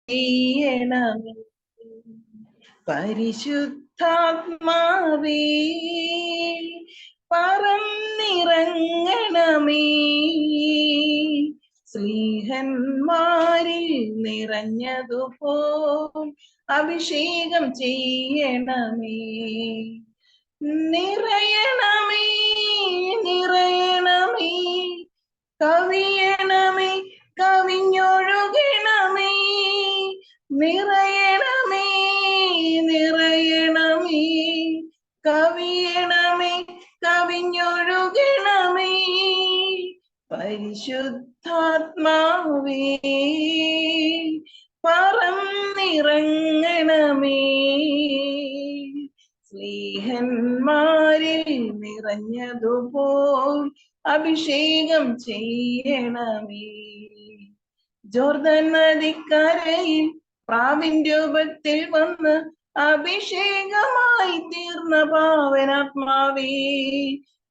ചെയ്യണമേ. പരിശുദ്ധാത്മാവേ പറന്നിറങ്ങണമേ. സ്ലീഹന്മാരിൽ നിറഞ്ഞതുപോൽ അഭിഷേകം ചെയ്യണമേ. നിറയണമേ നിറയണമേ, കവിയണമേ കവിഞ്ഞൊഴുകണമേ. നിറയണമേ നിറയണമേ, കവിയണമേ കവിഞ്ഞൊഴുകണമേ. പരിശുദ്ധാത്മാവേ പറന്നിറങ്ങണമേ. സ്ലീഹന്മാരിൽ നിറഞ്ഞതുപോൽ അഭിഷേകം ചെയ്യണമേ. ജോർദാൻ നദിക്കരയിൽ പ്രാവിൻ രൂപത്തിൽ വന്ന് അഭിഷേകമായി തീർന്ന പാവനാത്മാവേ,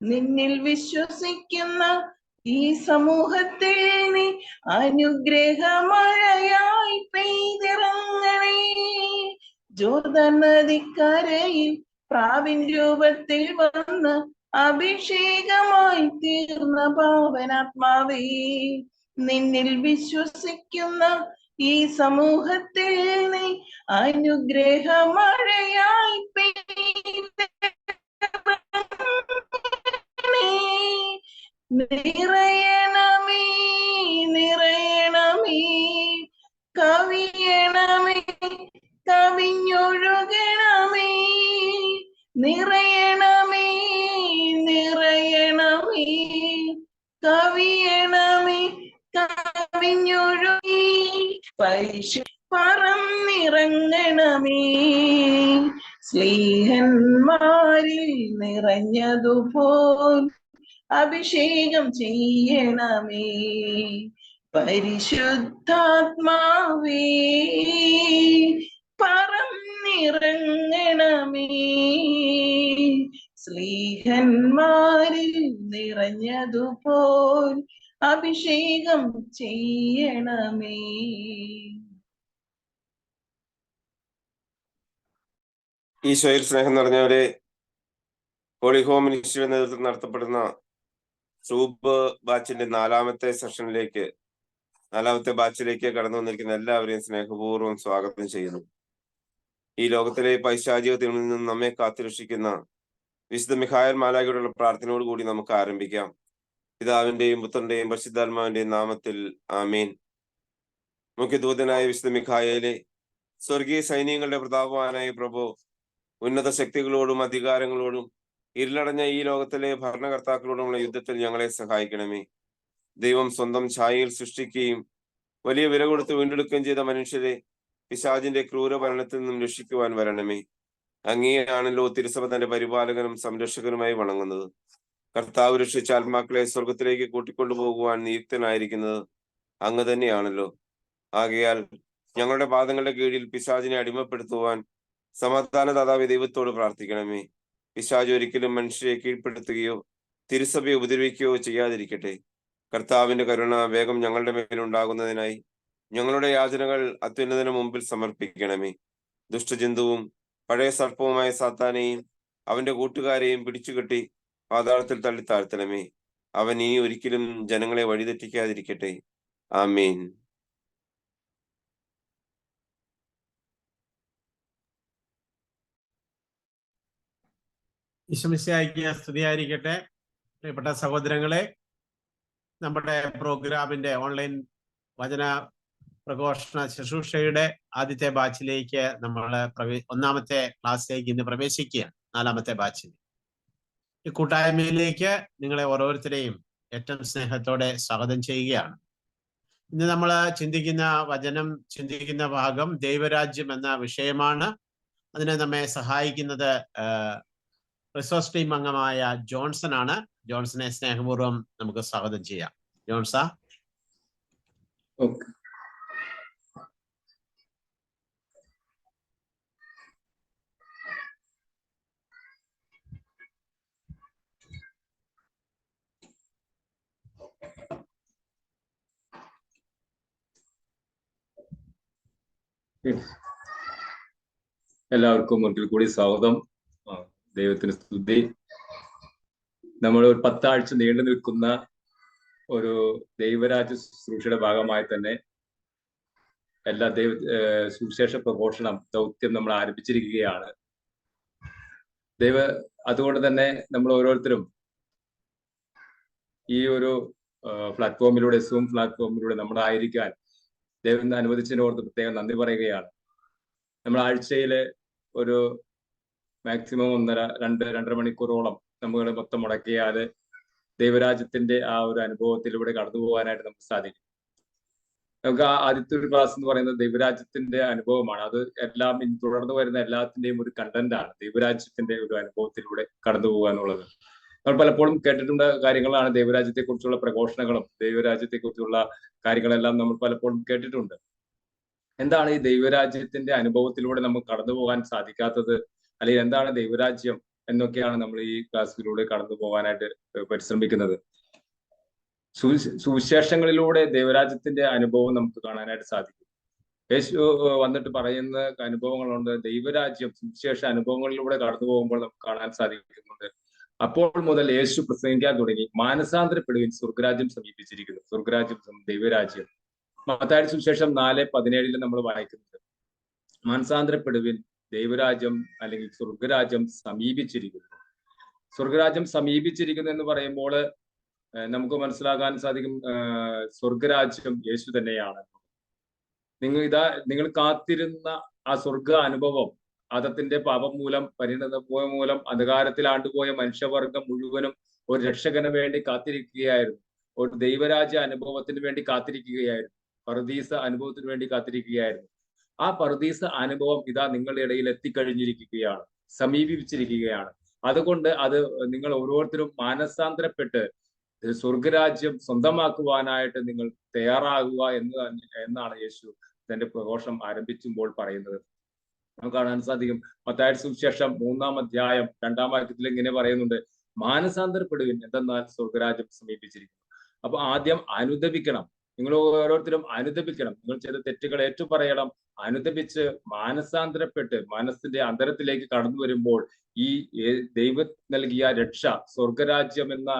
നിന്നിൽ വിശ്വസിക്കുന്ന ഈ സമൂഹത്തിൽ നീ അനുഗ്രഹമഴയായി പെയ്തിറങ്ങണേ. ജോർദാൻ നദിക്കരയിൽ പ്രാവിൻ രൂപത്തിൽ വന്ന് അഭിഷേകമായി തീർന്ന പാവനാത്മാവേ, നിന്നിൽ വിശ്വസിക്കുന്ന ഈ സമൂഹത്തിൽ നീ അനുഗ്രഹമഴയായി പെയ്തിറങ്ങണേ. നിറയണമേ നിറയണമേ, കവിയണമേ കവിഞ്ഞൊഴുകണമേ. നിറയണമേ നിറയണമേ, കവിയണമേ കവിഞ്ഞൊഴുകി. പറന്നിറങ്ങണമേ. സ്ലീഹന്മാരിൽ നിറഞ്ഞതുപോൽ അഭിഷേകം ചെയ്യണമേ. പരിശുദ്ധാത്മാവേ പറന്നിറങ്ങണമേ. സ്ലീഹന്മാരിൽ നിറഞ്ഞതുപോൽ അഭിഷേകം ചെയ്യണമേ. ഈശോയിൽ സ്നേഹം നിറഞ്ഞവരെ, ഹോളി ഹോം മിനിസ്ട്രിയുടെ നേതൃത്വത്തിൽ നടത്തപ്പെടുന്ന സൂബ് ബാച്ചിന്റെ നാലാമത്തെ ബാച്ചിലേക്ക് കടന്നു വന്നിരിക്കുന്ന എല്ലാവരെയും സ്നേഹപൂർവ്വം സ്വാഗതം ചെയ്യുന്നു. ഈ ലോകത്തിലെ പൈശാചികത്തിൽ നിന്നും നമ്മെ കാത്തുരക്ഷിക്കുന്ന വിശുദ്ധ മിഖായേൽ മാലാഖയോടുള്ള പ്രാർത്ഥനയോടുകൂടി നമുക്ക് ആരംഭിക്കാം. പിതാവിന്റെയും പുത്രന്റെയും പരിശുദ്ധാത്മാവിന്റെയും നാമത്തിൽ ആമേൻ. മുഖ്യദൂതനായ വിശുദ്ധ മിഖായേലെ, സ്വർഗീയ സൈന്യങ്ങളുടെ പ്രതാപവാനായ പ്രഭു, ഉന്നത ശക്തികളോടും അധികാരങ്ങളോടും ഇരുളടഞ്ഞ ഈ ലോകത്തിലെ ഭരണകർത്താക്കളോടുമുള്ള യുദ്ധത്തിൽ ഞങ്ങളെ സഹായിക്കണമേ. ദൈവം സ്വന്തം ഛായയിൽ സൃഷ്ടിക്കുകയും വലിയ വില കൊടുത്ത് വീണ്ടെടുക്കുകയും ചെയ്ത മനുഷ്യരെ പിശാചിന്റെ ക്രൂരഭരണത്തിൽ നിന്നും രക്ഷിക്കുവാൻ വരണമേ. അങ്ങേയാണല്ലോ തിരുസഭ തന്റെ പരിപാലകനും സംരക്ഷകനുമായി വണങ്ങുന്നത്. കർത്താവ് രക്ഷിച്ച ആത്മാക്കളെ സ്വർഗത്തിലേക്ക് കൂട്ടിക്കൊണ്ടുപോകുവാൻ നിയുക്തനായിരിക്കുന്നത് അങ്ങ് തന്നെയാണല്ലോ. ആകയാൽ ഞങ്ങളുടെ പാദങ്ങളുടെ കീഴിൽ പിശാചിനെ അടിമപ്പെടുത്തുവാൻ സമാധാനദാതാവേ ദൈവത്തോട് പ്രാർത്ഥിക്കണമേ. പിശാച് ഒരിക്കലും മനുഷ്യരെ കീഴ്പ്പെടുത്തുകയോ തിരുസഭയെ ഉപദ്രവിക്കുകയോ ചെയ്യാതിരിക്കട്ടെ. കർത്താവിന്റെ കരുണ വേഗം ഞങ്ങളുടെ മേലുണ്ടാകുന്നതിനായി ഞങ്ങളുടെ യാചനകൾ അത്യുന്നതന് മുമ്പിൽ സമർപ്പിക്കണമേ. ദുഷ്ടജന്തുവും പഴയ സർപ്പവുമായ സാത്താനെയും അവന്റെ കൂട്ടുകാരെയും പിടിച്ചുകെട്ടി പാതാളത്തിൽ തള്ളി താഴ്ത്തണമേ. അവൻ ഇനി ഒരിക്കലും ജനങ്ങളെ വഴിതെറ്റിക്കാതിരിക്കട്ടെ. ആമേൻ. ഈശോമിശിഹായ്ക്ക് സ്തുതിയായിരിക്കട്ടെ. പ്രിയപ്പെട്ട സഹോദരങ്ങളെ, നമ്മുടെ പ്രോഗ്രാമിന്റെ ഓൺലൈൻ വചന പ്രഘോഷണ ശുശ്രൂഷയുടെ ആദ്യത്തെ ബാച്ചിലേക്ക് നമ്മൾ ഒന്നാമത്തെ ക്ലാസ്സിലേക്ക് ഇന്ന് പ്രവേശിക്കുകയാണ്. നാലാമത്തെ ബാച്ചിൽ ഈ കൂട്ടായ്മയിലേക്ക് നിങ്ങളെ ഓരോരുത്തരെയും ഏറ്റവും സ്നേഹത്തോടെ സ്വാഗതം ചെയ്യുകയാണ്. ഇന്ന് നമ്മൾ ചിന്തിക്കുന്ന ഭാഗം ദൈവരാജ്യം എന്ന വിഷയമാണ്. അതിനെ നമ്മെ സഹായിക്കുന്നത് റിസോഴ്സ് ടീം അംഗമായ ജോൺസൺ ആണ്. ജോൺസനെ സ്നേഹപൂർവ്വം നമുക്ക് സ്വാഗതം ചെയ്യാം. ജോൺസ. എല്ലാവർക്കും ഒരിക്കൽ കൂടി സ്വാഗതം. ദൈവത്തിന് സ്തുതി. നമ്മൾ ഒരു 10 ആഴ്ച നീണ്ടു നിൽക്കുന്ന ഒരു ദൈവരാജ്യ ശുശ്രൂഷയുടെ ഭാഗമായി തന്നെ എല്ലാ സുവിശേഷ പ്രഘോഷണം ദൗത്യം നമ്മൾ ആരംഭിച്ചിരിക്കുകയാണ്. അതുകൊണ്ട് തന്നെ നമ്മൾ ഓരോരുത്തരും ഈ ഒരു പ്ലാറ്റ്ഫോമിലൂടെ, സൂം പ്ലാറ്റ്ഫോമിലൂടെ നമ്മളായിരിക്കാൻ ദൈവം അനുവദിച്ചതിനോർത്ത് പ്രത്യേകം നന്ദി പറയുകയാണ്. നമ്മൾ ആഴ്ചയിലെ ഒരു മാക്സിമം 1.5 മണിക്കൂറോളം നമ്മൾ മൊത്തം മുടക്കിയാൽ ദൈവരാജ്യത്തിന്റെ ആ ഒരു അനുഭവത്തിലൂടെ കടന്നു പോകാനായിട്ട് നമുക്ക് സാധിക്കും. നമുക്ക് ആദ്യത്തെ ഒരു ക്ലാസ് എന്ന് പറയുന്നത് ദൈവരാജ്യത്തിന്റെ അനുഭവമാണ്. അത് എല്ലാം തുടർന്ന് വരുന്ന എല്ലാത്തിന്റെയും ഒരു കണ്ടന്റാണ് ദൈവരാജ്യത്തിന്റെ ഒരു അനുഭവത്തിലൂടെ കടന്നു പോകുക എന്നുള്ളത്. നമ്മൾ പലപ്പോഴും കേട്ടിട്ടുള്ള കാര്യങ്ങളാണ് ദൈവരാജ്യത്തെ കുറിച്ചുള്ള പ്രഘോഷണങ്ങളും ദൈവരാജ്യത്തെ കുറിച്ചുള്ള കാര്യങ്ങളെല്ലാം നമ്മൾ പലപ്പോഴും കേട്ടിട്ടുണ്ട്. എന്താണ് ഈ ദൈവരാജ്യത്തിന്റെ അനുഭവത്തിലൂടെ നമുക്ക് കടന്നു പോകാൻ സാധിക്കാത്തത്, അല്ലെങ്കിൽ എന്താണ് ദൈവരാജ്യം എന്നൊക്കെയാണ് നമ്മൾ ഈ ക്ലാസ്സിലൂടെ കടന്നു പോകാനായിട്ട് പരിശ്രമിക്കുന്നത്. സുവിശേഷങ്ങളിലൂടെ ദൈവരാജ്യത്തിന്റെ അനുഭവം നമുക്ക് കാണാനായിട്ട് സാധിക്കും. യേശു വന്നിട്ട് പറയുന്ന അനുഭവങ്ങളുണ്ട്. ദൈവരാജ്യം സുവിശേഷ അനുഭവങ്ങളിലൂടെ കടന്നു പോകുമ്പോൾ നമുക്ക് കാണാൻ സാധിക്കുന്നുണ്ട്. അപ്പോൾ മുതൽ യേശു പ്രസംഗിക്കാൻ തുടങ്ങി, മാനസാന്തരപ്പെടുവിൻ, സ്വർഗരാജ്യം സമീപിച്ചിരിക്കുന്നു. സ്വർഗരാജ്യം, ദൈവരാജ്യം. മത്തായിയുടെ സുവിശേഷം 4:17 നമ്മൾ വായിക്കുന്നുണ്ട്, മാനസാന്തരപ്പെടുവിൻ, ദൈവരാജ്യം അല്ലെങ്കിൽ സ്വർഗരാജ്യം സമീപിച്ചിരിക്കുന്നു. സ്വർഗരാജ്യം സമീപിച്ചിരിക്കുന്നു എന്ന് പറയുമ്പോൾ നമുക്ക് മനസ്സിലാക്കാൻ സാധിക്കും സ്വർഗരാജ്യം യേശു തന്നെയാണ്. നിങ്ങൾ കാത്തിരുന്ന ആ സ്വർഗ അനുഭവം അതത്തിന്റെ പാപം മൂലം, പരിണത മൂലം അന്ധകാരത്തിൽ ആണ്ടുപോയ മനുഷ്യവർഗം മുഴുവനും ഒരു രക്ഷകന് വേണ്ടി കാത്തിരിക്കുകയായിരുന്നു. ഒരു ദൈവരാജ്യ അനുഭവത്തിന് വേണ്ടി കാത്തിരിക്കുകയായിരുന്നു. പറുദീസ അനുഭവത്തിന് വേണ്ടി കാത്തിരിക്കുകയായിരുന്നു. ആ പറുദീസ അനുഭവം ഇതാ നിങ്ങളുടെ ഇടയിൽ എത്തിക്കഴിഞ്ഞിരിക്കുകയാണ്, സമീപിച്ചിരിക്കുകയാണ്. അതുകൊണ്ട് അത് നിങ്ങൾ ഓരോരുത്തരും മാനസാന്തരപ്പെട്ട് സ്വർഗരാജ്യം സ്വന്തമാക്കുവാനായിട്ട് നിങ്ങൾ തയ്യാറാകുക എന്നാണ് യേശു തന്റെ പ്രഘോഷം ആരംഭിക്കുമ്പോൾ പറയുന്നത്. നമുക്ക് കാണാൻ സാധിക്കും മത്തായിയുടെ സുവിശേഷം 3-ാം അധ്യായം 2-ാം വാക്യത്തിൽ ഇങ്ങനെ പറയുന്നുണ്ട്, മാനസാന്തരപ്പെടുവിൻ, എന്തെന്നാൽ സ്വർഗരാജ്യം സമീപിച്ചിരിക്കുന്നു. അപ്പൊ ആദ്യം അനുദപിക്കണം. നിങ്ങൾ ഓരോരുത്തരും അനുദപിക്കണം. നിങ്ങൾ ചെയ്ത തെറ്റുകൾ ഏറ്റുപറയണം. അനുദപിച്ച് മാനസാന്തരപ്പെട്ട് മനസ്സിന്റെ അന്തരത്തിലേക്ക് കടന്നു വരുമ്പോൾ ഈ ദൈവം നൽകിയ രക്ഷ, സ്വർഗരാജ്യം എന്ന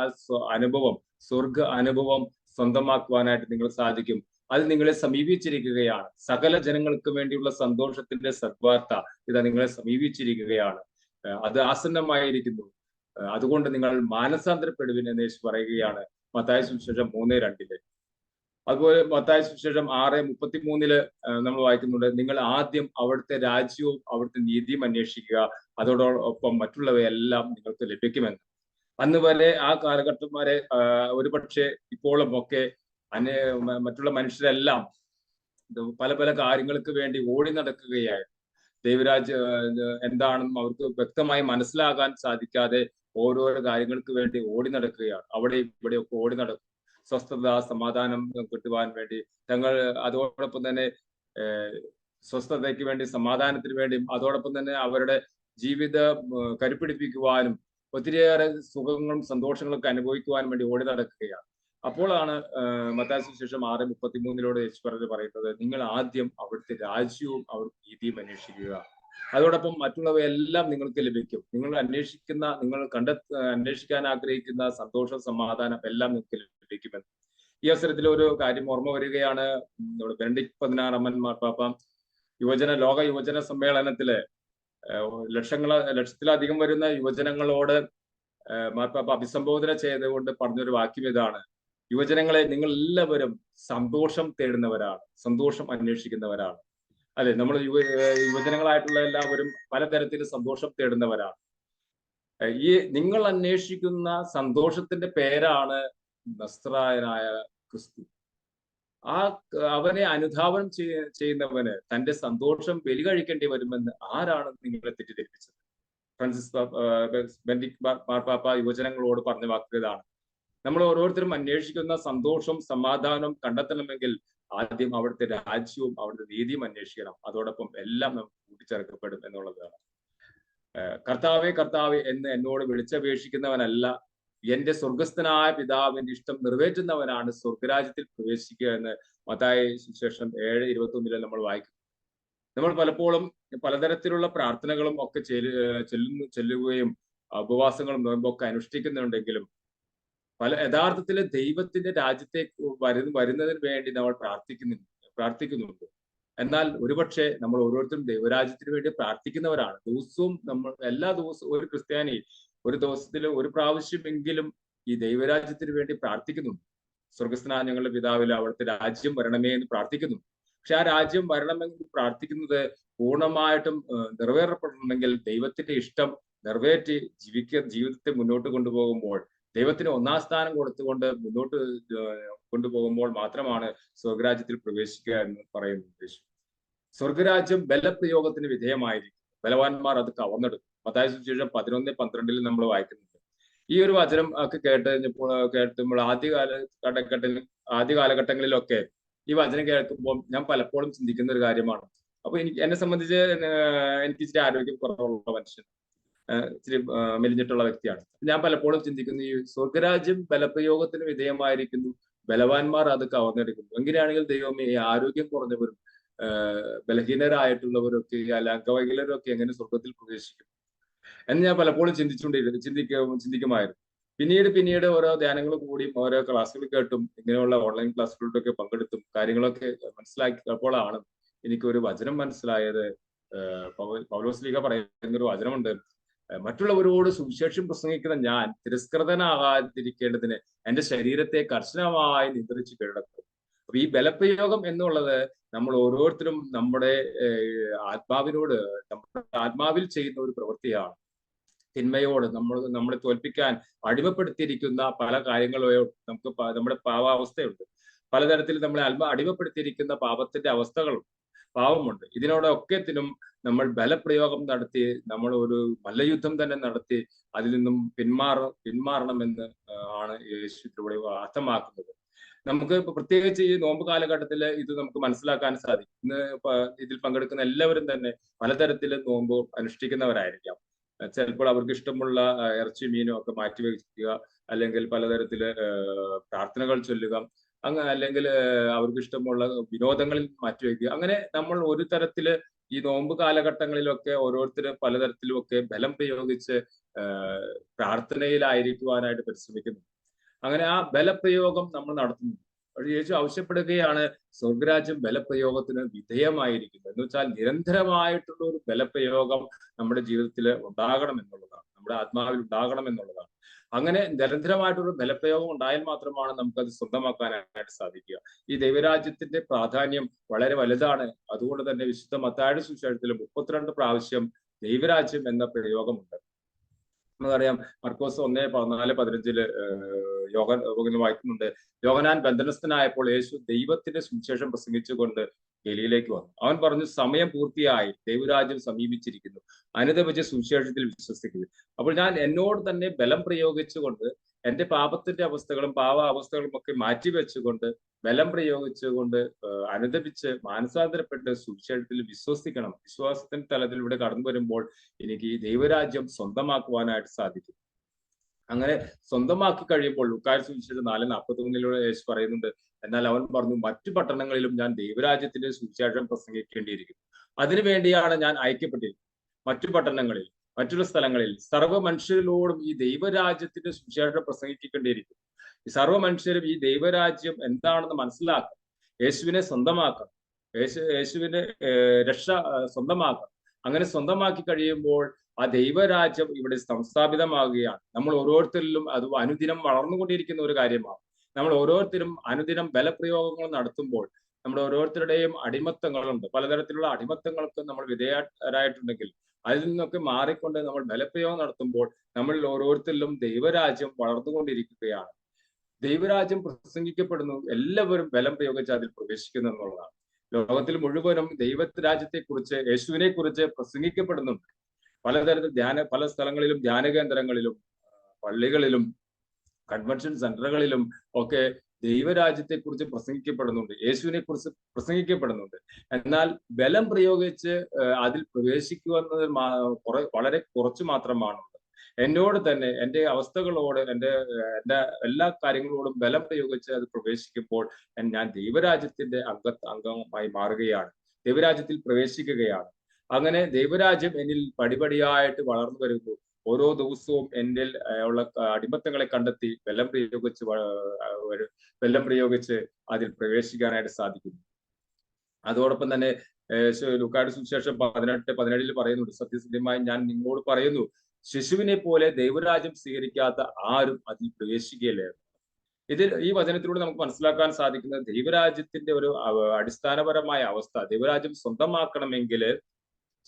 അനുഭവം, സ്വർഗ അനുഭവം സ്വന്തമാക്കുവാനായിട്ട് നിങ്ങൾ സാധിക്കും. അത് നിങ്ങളെ സമീപിച്ചിരിക്കുകയാണ്. സകല ജനങ്ങൾക്ക് വേണ്ടിയുള്ള സന്തോഷത്തിന്റെ സദ്വാർത്ത ഇതാ നിങ്ങളെ സമീപിച്ചിരിക്കുകയാണ്. അത് ആസന്നമായിരിക്കുന്നു. അതുകൊണ്ട് നിങ്ങൾ മാനസാന്തരപ്പെടുവിൻ എന്ന് യേശു പറയുകയാണ് മത്തായി സുവിശേഷം 3:2. അതുപോലെ മത്തായി സുവിശേഷം 6:33 നമ്മൾ വായിക്കുന്നുണ്ട്, നിങ്ങൾ ആദ്യം അവിടുത്തെ രാജ്യവും അവിടുത്തെ നീതിയും അന്വേഷിക്കുക, അതോടൊപ്പം മറ്റുള്ളവയെല്ലാം നിങ്ങൾക്ക് ലഭിക്കുമെന്ന്. അന്ന് വരെ ആ കാലഘട്ടം വരെ ഒരുപക്ഷെ ഇപ്പോഴും ഒക്കെ മറ്റുള്ള മനുഷ്യരെല്ലാം പല പല കാര്യങ്ങൾക്ക് വേണ്ടി ഓടി നടക്കുകയായിരുന്നു. ദൈവരാജ്യം എന്താണെന്നും അവർക്ക് വ്യക്തമായി മനസ്സിലാകാൻ സാധിക്കാതെ ഓരോരോ കാര്യങ്ങൾക്ക് വേണ്ടി ഓടി നടക്കുകയാണ്. അവിടെ ഇവിടെയൊക്കെ ഓടി നടക്കും. സ്വസ്ഥത, സമാധാനം കിട്ടുവാൻ വേണ്ടി അതോടൊപ്പം തന്നെ സ്വസ്ഥതയ്ക്ക് വേണ്ടി, സമാധാനത്തിന് വേണ്ടിയും അതോടൊപ്പം തന്നെ അവരുടെ ജീവിതം കരുപ്പിടിപ്പിക്കുവാനും ഒത്തിരിയേറെ സുഖങ്ങളും സന്തോഷങ്ങളൊക്കെ അനുഭവിക്കുവാനും വേണ്ടി ഓടി നടക്കുകയാണ്. അപ്പോഴാണ് മത്തായി സുവിശേഷം 6:33 യേശു പറയുന്നത്, നിങ്ങൾ ആദ്യം അവിടുത്തെ രാജ്യവും അവിടുത്തെ നീതിയും അന്വേഷിക്കുക, അതോടൊപ്പം മറ്റുള്ളവയെല്ലാം നിങ്ങൾക്ക് ലഭിക്കും. നിങ്ങൾ അന്വേഷിക്കാൻ ആഗ്രഹിക്കുന്ന സന്തോഷം, സമാധാനം എല്ലാം നിങ്ങൾക്ക് ലഭിക്കുമെന്ന്. ഈ അവസരത്തിൽ ഒരു കാര്യം ഓർമ്മ വരികയാണ്. ബെനഡിക്ട് 16 മാർപ്പാപ്പ ലോക യുവജന സമ്മേളനത്തില് ലക്ഷത്തിലധികം വരുന്ന യുവജനങ്ങളോട് മാർപ്പാപ്പ അഭിസംബോധന ചെയ്തുകൊണ്ട് പറഞ്ഞൊരു വാക്യം ഇതാണ്, യുവജനങ്ങളെ, നിങ്ങൾ എല്ലാവരും സന്തോഷം തേടുന്നവരാണ്, സന്തോഷം അന്വേഷിക്കുന്നവരാണ്. അല്ലെ, നമ്മൾ യുവജനങ്ങളായിട്ടുള്ള എല്ലാവരും പലതരത്തിൽ സന്തോഷം തേടുന്നവരാണ്. ഈ നിങ്ങൾ അന്വേഷിക്കുന്ന സന്തോഷത്തിന്റെ പേരാണ് നസ്രായനായ ക്രിസ്തു. അവനെ അനുധാവനം ചെയ്യുന്നവന് തന്റെ സന്തോഷം ബലി കഴിക്കേണ്ടി വരുമെന്ന് ആരാണ് നിങ്ങളെ തെറ്റിദ്ധരിപ്പിച്ചത്? ബെനഡിക്ട് മാർപ്പാപ്പ യുവജനങ്ങളോട് പറഞ്ഞ വാക്കുകളാണ്. നമ്മൾ ഓരോരുത്തരും അന്വേഷിക്കുന്ന സന്തോഷവും സമാധാനവും കണ്ടെത്തണമെങ്കിൽ ആദ്യം അവിടുത്തെ രാജ്യവും അവിടുത്തെ നീതിയും അന്വേഷിക്കണം. അതോടൊപ്പം എല്ലാം നമുക്ക് കൂട്ടിച്ചേർക്കപ്പെടും എന്നുള്ളതാണ്. കർത്താവേ കർത്താവേ എന്ന് എന്നോട് വിളിച്ചപേക്ഷിക്കുന്നവനല്ല, എന്റെ സ്വർഗസ്ഥനായ പിതാവിന്റെ ഇഷ്ടം നിറവേറ്റുന്നവനാണ് സ്വർഗരാജ്യത്തിൽ പ്രവേശിക്കുക എന്ന് മത്തായി സുവിശേഷം 7:21 നമ്മൾ വായിക്കും. നമ്മൾ പലപ്പോഴും പലതരത്തിലുള്ള പ്രാർത്ഥനകളും ഒക്കെ ചെല്ലുകയും ഉപവാസങ്ങളും നോയമ്പൊക്കെ അനുഷ്ഠിക്കുന്നുണ്ടെങ്കിലും യഥാർത്ഥത്തിൽ ദൈവത്തിന്റെ രാജ്യത്തേക്ക് വരുന്നതിന് വേണ്ടി നമ്മൾ പ്രാർത്ഥിക്കുന്നുണ്ട്. എന്നാൽ ഒരുപക്ഷെ നമ്മൾ ഓരോരുത്തരും ദൈവരാജ്യത്തിന് വേണ്ടി പ്രാർത്ഥിക്കുന്നവരാണ്. ദിവസവും എല്ലാ ദിവസവും ഒരു ക്രിസ്ത്യാനി ഒരു ദിവസത്തിൽ ഒരു പ്രാവശ്യമെങ്കിലും ഈ ദൈവരാജ്യത്തിന് വേണ്ടി പ്രാർത്ഥിക്കുന്നുണ്ട്. സ്വർഗസ്ഥനായ ഞങ്ങളുടെ പിതാവിൽ അവിടുത്തെ രാജ്യം വരണമേ എന്ന് പ്രാർത്ഥിക്കുന്നു. പക്ഷെ ആ രാജ്യം വരണമെന്ന് പ്രാർത്ഥിക്കുന്നത് പൂർണ്ണമായിട്ടും നിറവേറപ്പെടണമെങ്കിൽ ദൈവത്തിന്റെ ഇഷ്ടം നിറവേറ്റി ജീവിതത്തെ മുന്നോട്ട് കൊണ്ടുപോകുമ്പോൾ, ദൈവത്തിന് ഒന്നാം സ്ഥാനം കൊടുത്തുകൊണ്ട് മുന്നോട്ട് കൊണ്ടുപോകുമ്പോൾ മാത്രമാണ് സ്വർഗരാജ്യത്തിൽ പ്രവേശിക്കുക എന്ന് പറയുന്നത്. സ്വർഗരാജ്യം ബലപ്രയോഗത്തിന് വിധേയമായിരിക്കും. ബലവാന്മാർ അത് കവർന്നെടുക്കും. മത്തായി സുവിശേഷം 11:12 നമ്മൾ വായിക്കുന്നുണ്ട്. ഈ ഒരു വചനം ഒക്കെ കേട്ടുമ്പോൾ ആദ്യ കാലഘട്ടങ്ങളിലൊക്കെ ഈ വചനം കേൾക്കുമ്പോൾ ഞാൻ പലപ്പോഴും ചിന്തിക്കുന്ന ഒരു കാര്യമാണ്. അപ്പൊ എന്നെ സംബന്ധിച്ച് എനിക്ക് ഇച്ചിരി ആരോഗ്യം കുറവുള്ള മനുഷ്യൻ, ഇച്ചിരി മെലിഞ്ഞിട്ടുള്ള വ്യക്തിയാണ്. ഞാൻ പലപ്പോഴും ചിന്തിക്കുന്നു, ഈ സ്വർഗരാജ്യം ബലപ്രയോഗത്തിന് വിധേയമായിരിക്കുന്നു, ബലവാന്മാർ അത് കവർന്നെടുക്കുന്നു. എങ്ങനെയാണെങ്കിൽ ദൈവമേ, ഈ ആരോഗ്യം കുറഞ്ഞവരും ബലഹീനരായിട്ടുള്ളവരൊക്കെ അല്ല അംഗവൈകലരൊക്കെ എങ്ങനെ സ്വർഗത്തിൽ പ്രവേശിക്കും എന്ന് ഞാൻ പലപ്പോഴും ചിന്തിക്കുമായിരുന്നു. പിന്നീട് ഓരോ ധ്യാനങ്ങൾ കൂടിയും ഓരോ ക്ലാസ്സുകൾ കേട്ടും ഇങ്ങനെയുള്ള ഓൺലൈൻ ക്ലാസ്സുകളിലൊക്കെ പങ്കെടുത്തും കാര്യങ്ങളൊക്കെ മനസ്സിലാക്കിയപ്പോഴാണ് എനിക്കൊരു വചനം മനസ്സിലായത്. പൗലോസ്ലീഹ പറയുന്ന ഒരു വചനമുണ്ട്, മറ്റുള്ളവരോട് സുവിശേഷം പ്രസംഗിക്കുന്ന ഞാൻ തിരസ്കൃതനാകാതിരിക്കേണ്ടതിന് എന്റെ ശരീരത്തെ കർശനമായി നിയന്ത്രിച്ച് കീഴടക്കും. അപ്പൊ ഈ ബലപ്രയോഗം എന്നുള്ളത് നമ്മൾ ഓരോരുത്തരും നമ്മുടെ ആത്മാവിൽ ചെയ്യുന്ന ഒരു പ്രവൃത്തിയാണ്. തിന്മയോട് നമ്മളെ തോൽപ്പിക്കാൻ അടിമപ്പെടുത്തിയിരിക്കുന്ന പല കാര്യങ്ങളെയോ നമുക്ക് നമ്മുടെ പാവാവസ്ഥയുണ്ട്. പലതരത്തിൽ നമ്മളെ അടിമപ്പെടുത്തിയിരിക്കുന്ന പാപത്തിന്റെ പാവമുണ്ട്. ഇതിനോടൊക്കത്തിനും നമ്മൾ ബലപ്രയോഗം നടത്തി, നമ്മൾ ഒരു മല്ലയുദ്ധം തന്നെ നടത്തി അതിൽ നിന്നും പിന്മാറണമെന്ന് ആണ് യേശുവിലൂടെ അർത്ഥമാക്കുന്നത്. നമുക്ക് പ്രത്യേകിച്ച് ഈ നോമ്പ് കാലഘട്ടത്തിൽ ഇത് നമുക്ക് മനസ്സിലാക്കാൻ സാധിക്കും. ഇന്ന് ഇതിൽ പങ്കെടുക്കുന്ന എല്ലാവരും തന്നെ പലതരത്തിൽ നോമ്പ് അനുഷ്ഠിക്കുന്നവരായിരിക്കാം. ചിലപ്പോൾ അവർക്ക് ഇഷ്ടമുള്ള ഇറച്ചി മീനും ഒക്കെ മാറ്റിവെക്കുക, അല്ലെങ്കിൽ പലതരത്തില് പ്രാർത്ഥനകൾ ചൊല്ലുക, അല്ലെങ്കിൽ അവർക്ക് ഇഷ്ടമുള്ള വിനോദങ്ങളിൽ മാറ്റിവെക്കുക. അങ്ങനെ നമ്മൾ ഒരു തരത്തില് ഈ നോമ്പ് കാലഘട്ടങ്ങളിലൊക്കെ ഓരോരുത്തരും പലതരത്തിലുമൊക്കെ ബലം പ്രയോഗിച്ച് പ്രാർത്ഥനയിലായിരിക്കുവാനായിട്ട് പരിശ്രമിക്കുന്നു. അങ്ങനെ ആ ബലപ്രയോഗം നമ്മൾ നടത്തുന്നു. പക്ഷേ യേശു ആവശ്യപ്പെടുകയാണ് സ്വർഗരാജ്യം ബലപ്രയോഗത്തിന് വിധേയമായിരിക്കുന്നത്. എന്ന് വെച്ചാൽ നിരന്തരമായിട്ടുള്ള ഒരു ബലപ്രയോഗം നമ്മുടെ ജീവിതത്തിൽ ഉണ്ടാകണം എന്നുള്ളതാണ്, നമ്മുടെ ആത്മാവിൽ ഉണ്ടാകണം എന്നുള്ളതാണ്. അങ്ങനെ നിരന്തരമായിട്ടൊരു ബലപ്രയോഗം ഉണ്ടായാൽ മാത്രമാണ് നമുക്കത് സ്വന്തമാക്കാനായിട്ട് സാധിക്കുക. ഈ ദൈവരാജ്യത്തിന്റെ പ്രാധാന്യം വളരെ വലുതാണ്. അതുകൊണ്ട് തന്നെ വിശുദ്ധ മത്തായിയുടെ സുവിശേഷത്തിൽ 32 പ്രാവശ്യം ദൈവരാജ്യം എന്ന പ്രയോഗമുണ്ട്. നമുക്കറിയാം, മർക്കോസ് 1:14-15 വായിക്കുന്നുണ്ട്. യോഹന്നാൻ ബന്ധനസ്ഥനായപ്പോൾ യേശു ദൈവത്തിന്റെ സുവിശേഷം പ്രസംഗിച്ചുകൊണ്ട് ഗലീലയിലേക്ക് വന്നു. അവൻ പറഞ്ഞു, സമയം പൂർത്തിയായി, ദൈവരാജ്യം സമീപിച്ചിരിക്കുന്നു, അനുതപിച്ച് സുവിശേഷത്തിൽ വിശ്വസിക്കുന്നു. അപ്പോൾ ഞാൻ എന്നോട് തന്നെ ബലം പ്രയോഗിച്ചുകൊണ്ട് എന്റെ പാപത്തിന്റെ പാവാവസ്ഥകളും ഒക്കെ മാറ്റിവെച്ചുകൊണ്ട് ബലം പ്രയോഗിച്ചുകൊണ്ട് അനുതപിച്ച് മാനസാന്തരപ്പെട്ട് സുവിശേഷത്തിൽ വിശ്വസിക്കണം. വിശ്വാസത്തിന്റെ തലത്തിൽ ഇവിടെ കടന്നു വരുമ്പോൾ എനിക്ക് ഈ ദൈവരാജ്യം സ്വന്തമാക്കുവാനായിട്ട് സാധിക്കും. അങ്ങനെ സ്വന്തമാക്കി കഴിയുമ്പോൾ ലൂക്കായുടെ സുവിശേഷം 4:43 യേശു പറയുന്നുണ്ട്, എന്നാൽ അവൻ പറഞ്ഞു, മറ്റു പട്ടണങ്ങളിലും ഞാൻ ദൈവരാജ്യത്തിന്റെ സുവിശേഷം പ്രസംഗിക്കേണ്ടിയിരിക്കുന്നു. അതിനുവേണ്ടിയാണ് ഞാൻ അയക്കപ്പെട്ടിരിക്കുന്നത്. മറ്റു പട്ടണങ്ങളിൽ, മറ്റുള്ള സ്ഥലങ്ങളിൽ സർവ്വ മനുഷ്യരിലോടും ഈ ദൈവരാജ്യത്തിന്റെ സുവിശേഷം പ്രസംഗിക്കേണ്ടിയിരിക്കുന്നു. ഈ സർവ്വ മനുഷ്യരും ഈ ദൈവരാജ്യം എന്താണെന്ന് മനസ്സിലാക്കണം, യേശുവിനെ സ്വന്തമാക്കണം, യേശുവിന്റെ രക്ഷ സ്വന്തമാക്കണം. അങ്ങനെ സ്വന്തമാക്കി കഴിയുമ്പോൾ ആ ദൈവരാജ്യം ഇവിടെ സംസ്ഥാപിതമാകുകയാണ്. നമ്മൾ ഓരോരുത്തരിലും അത് അനുദിനം വളർന്നുകൊണ്ടിരിക്കുന്ന ഒരു കാര്യമാണ്. നമ്മൾ ഓരോരുത്തരും അനുദിനം ബലപ്രയോഗങ്ങൾ നടത്തുമ്പോൾ നമ്മുടെ ഓരോരുത്തരുടെയും അടിമത്തങ്ങളുണ്ട്. പലതരത്തിലുള്ള അടിമത്തങ്ങൾക്ക് നമ്മൾ വിധേയരായിട്ടുണ്ടെങ്കിൽ അതിൽ നിന്നൊക്കെ മാറിക്കൊണ്ട് നമ്മൾ ബലപ്രയോഗം നടത്തുമ്പോൾ നമ്മളിൽ ഓരോരുത്തരിലും ദൈവരാജ്യം വളർന്നുകൊണ്ടിരിക്കുകയാണ്. ദൈവരാജ്യം പ്രസംഗിക്കപ്പെടുന്നു, എല്ലാവരും ബലം പ്രയോഗിച്ച് അതിൽ പ്രവേശിക്കുന്നു എന്നുള്ളതാണ്. ലോകത്തിൽ മുഴുവനും ദൈവരാജ്യത്തെക്കുറിച്ച്, യേശുവിനെ കുറിച്ച് പ്രസംഗിക്കപ്പെടുന്നുണ്ട്. പലതരത്തിൽ പല സ്ഥലങ്ങളിലും ധ്യാന കേന്ദ്രങ്ങളിലും പള്ളികളിലും കൺവെൻഷൻ സെന്ററുകളിലും ഒക്കെ ദൈവരാജ്യത്തെക്കുറിച്ച് പ്രസംഗിക്കപ്പെടുന്നുണ്ട്, യേശുവിനെ കുറിച്ച് പ്രസംഗിക്കപ്പെടുന്നുണ്ട്. എന്നാൽ ബലം പ്രയോഗിച്ച് അതിൽ പ്രവേശിക്കുക വളരെ കുറച്ച് മാത്രമാണുള്ളത്. എന്നോട് തന്നെ എൻ്റെ അവസ്ഥകളോട് എൻ്റെ എല്ലാ കാര്യങ്ങളോടും ബലം പ്രയോഗിച്ച് അത് പ്രവേശിക്കുമ്പോൾ ഞാൻ ദൈവരാജ്യത്തിന്റെ അംഗമായി മാറുകയാണ്. ദൈവരാജ്യത്തിൽ പ്രവേശിക്കുകയാണ്. അങ്ങനെ ദൈവരാജ്യം എന്നിൽ പടിപടിയായിട്ട് വളർന്നു വരുന്നു. ഓരോ ദിവസവും എൻ്റെ ഉള്ള അടിമത്തങ്ങളെ കണ്ടെത്തി വെല്ലം പ്രയോഗിച്ച് അതിൽ പ്രവേശിക്കാനായിട്ട് സാധിക്കുന്നു. അതോടൊപ്പം തന്നെ ലൂക്കായുടെ സുവിശേഷം 18:17 പറയുന്നുണ്ട്, സത്യസത്യമായി ഞാൻ നിങ്ങളോട് പറയുന്നു, ശിശുവിനെ പോലെ ദൈവരാജ്യം സ്വീകരിക്കാത്ത ആരും അതിൽ പ്രവേശിക്കുകയില്ല. ഈ വചനത്തിലൂടെ നമുക്ക് മനസ്സിലാക്കാൻ സാധിക്കുന്നത് ദൈവരാജ്യത്തിന്റെ ഒരു അടിസ്ഥാനപരമായ അവസ്ഥ. ദൈവരാജ്യം സ്വന്തമാക്കണമെങ്കിൽ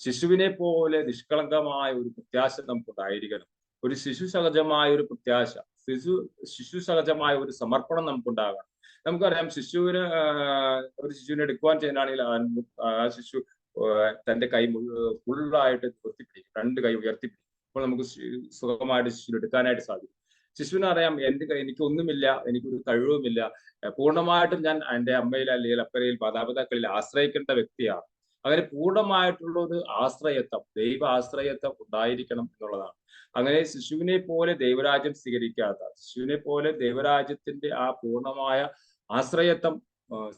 ശിശുവിനെ പോലെ നിഷ്കളങ്കമായ ഒരു പ്രത്യാശ നമുക്കുണ്ടായിരിക്കണം. ഒരു ശിശു സഹജമായ ഒരു പ്രത്യാശ, ശിശു സഹജമായ ഒരു സമർപ്പണം നമുക്കുണ്ടാകണം. നമുക്കറിയാം, ഒരു ശിശുവിനെ എടുക്കുവാൻ ചെയ്യാനാണെങ്കിൽ ആ ശിശു തന്റെ കൈ ഫുള്ളായിട്ട് ഉയർത്തിപ്പിടിക്കും, 2 കൈ ഉയർത്തിപ്പിടിക്കും. അപ്പോൾ നമുക്ക് സുഖമായിട്ട് ശിശുവിനെ എടുക്കാനായിട്ട് സാധിക്കും. ശിശുവിനെ അറിയാം, എനിക്കൊന്നുമില്ല, എനിക്കൊരു കഴിവുമില്ല, പൂർണ്ണമായിട്ടും ഞാൻ എൻ്റെ അമ്മയിൽ അല്ലെങ്കിൽ അപ്പരയിൽ മാതാപിതാക്കളിൽ ആശ്രയിക്കേണ്ട വ്യക്തിയാണ്. അങ്ങനെ പൂർണ്ണമായിട്ടുള്ള ഒരു ആശ്രയത്വം, ദൈവ ആശ്രയത്വം ഉണ്ടായിരിക്കണം എന്നുള്ളതാണ്. അങ്ങനെ ശിശുവിനെ പോലെ ദൈവരാജ്യം സ്വീകരിക്കാത്ത, ശിശുവിനെ പോലെ ദൈവരാജ്യത്തിന്റെ ആ പൂർണ്ണമായ ആശ്രയത്വം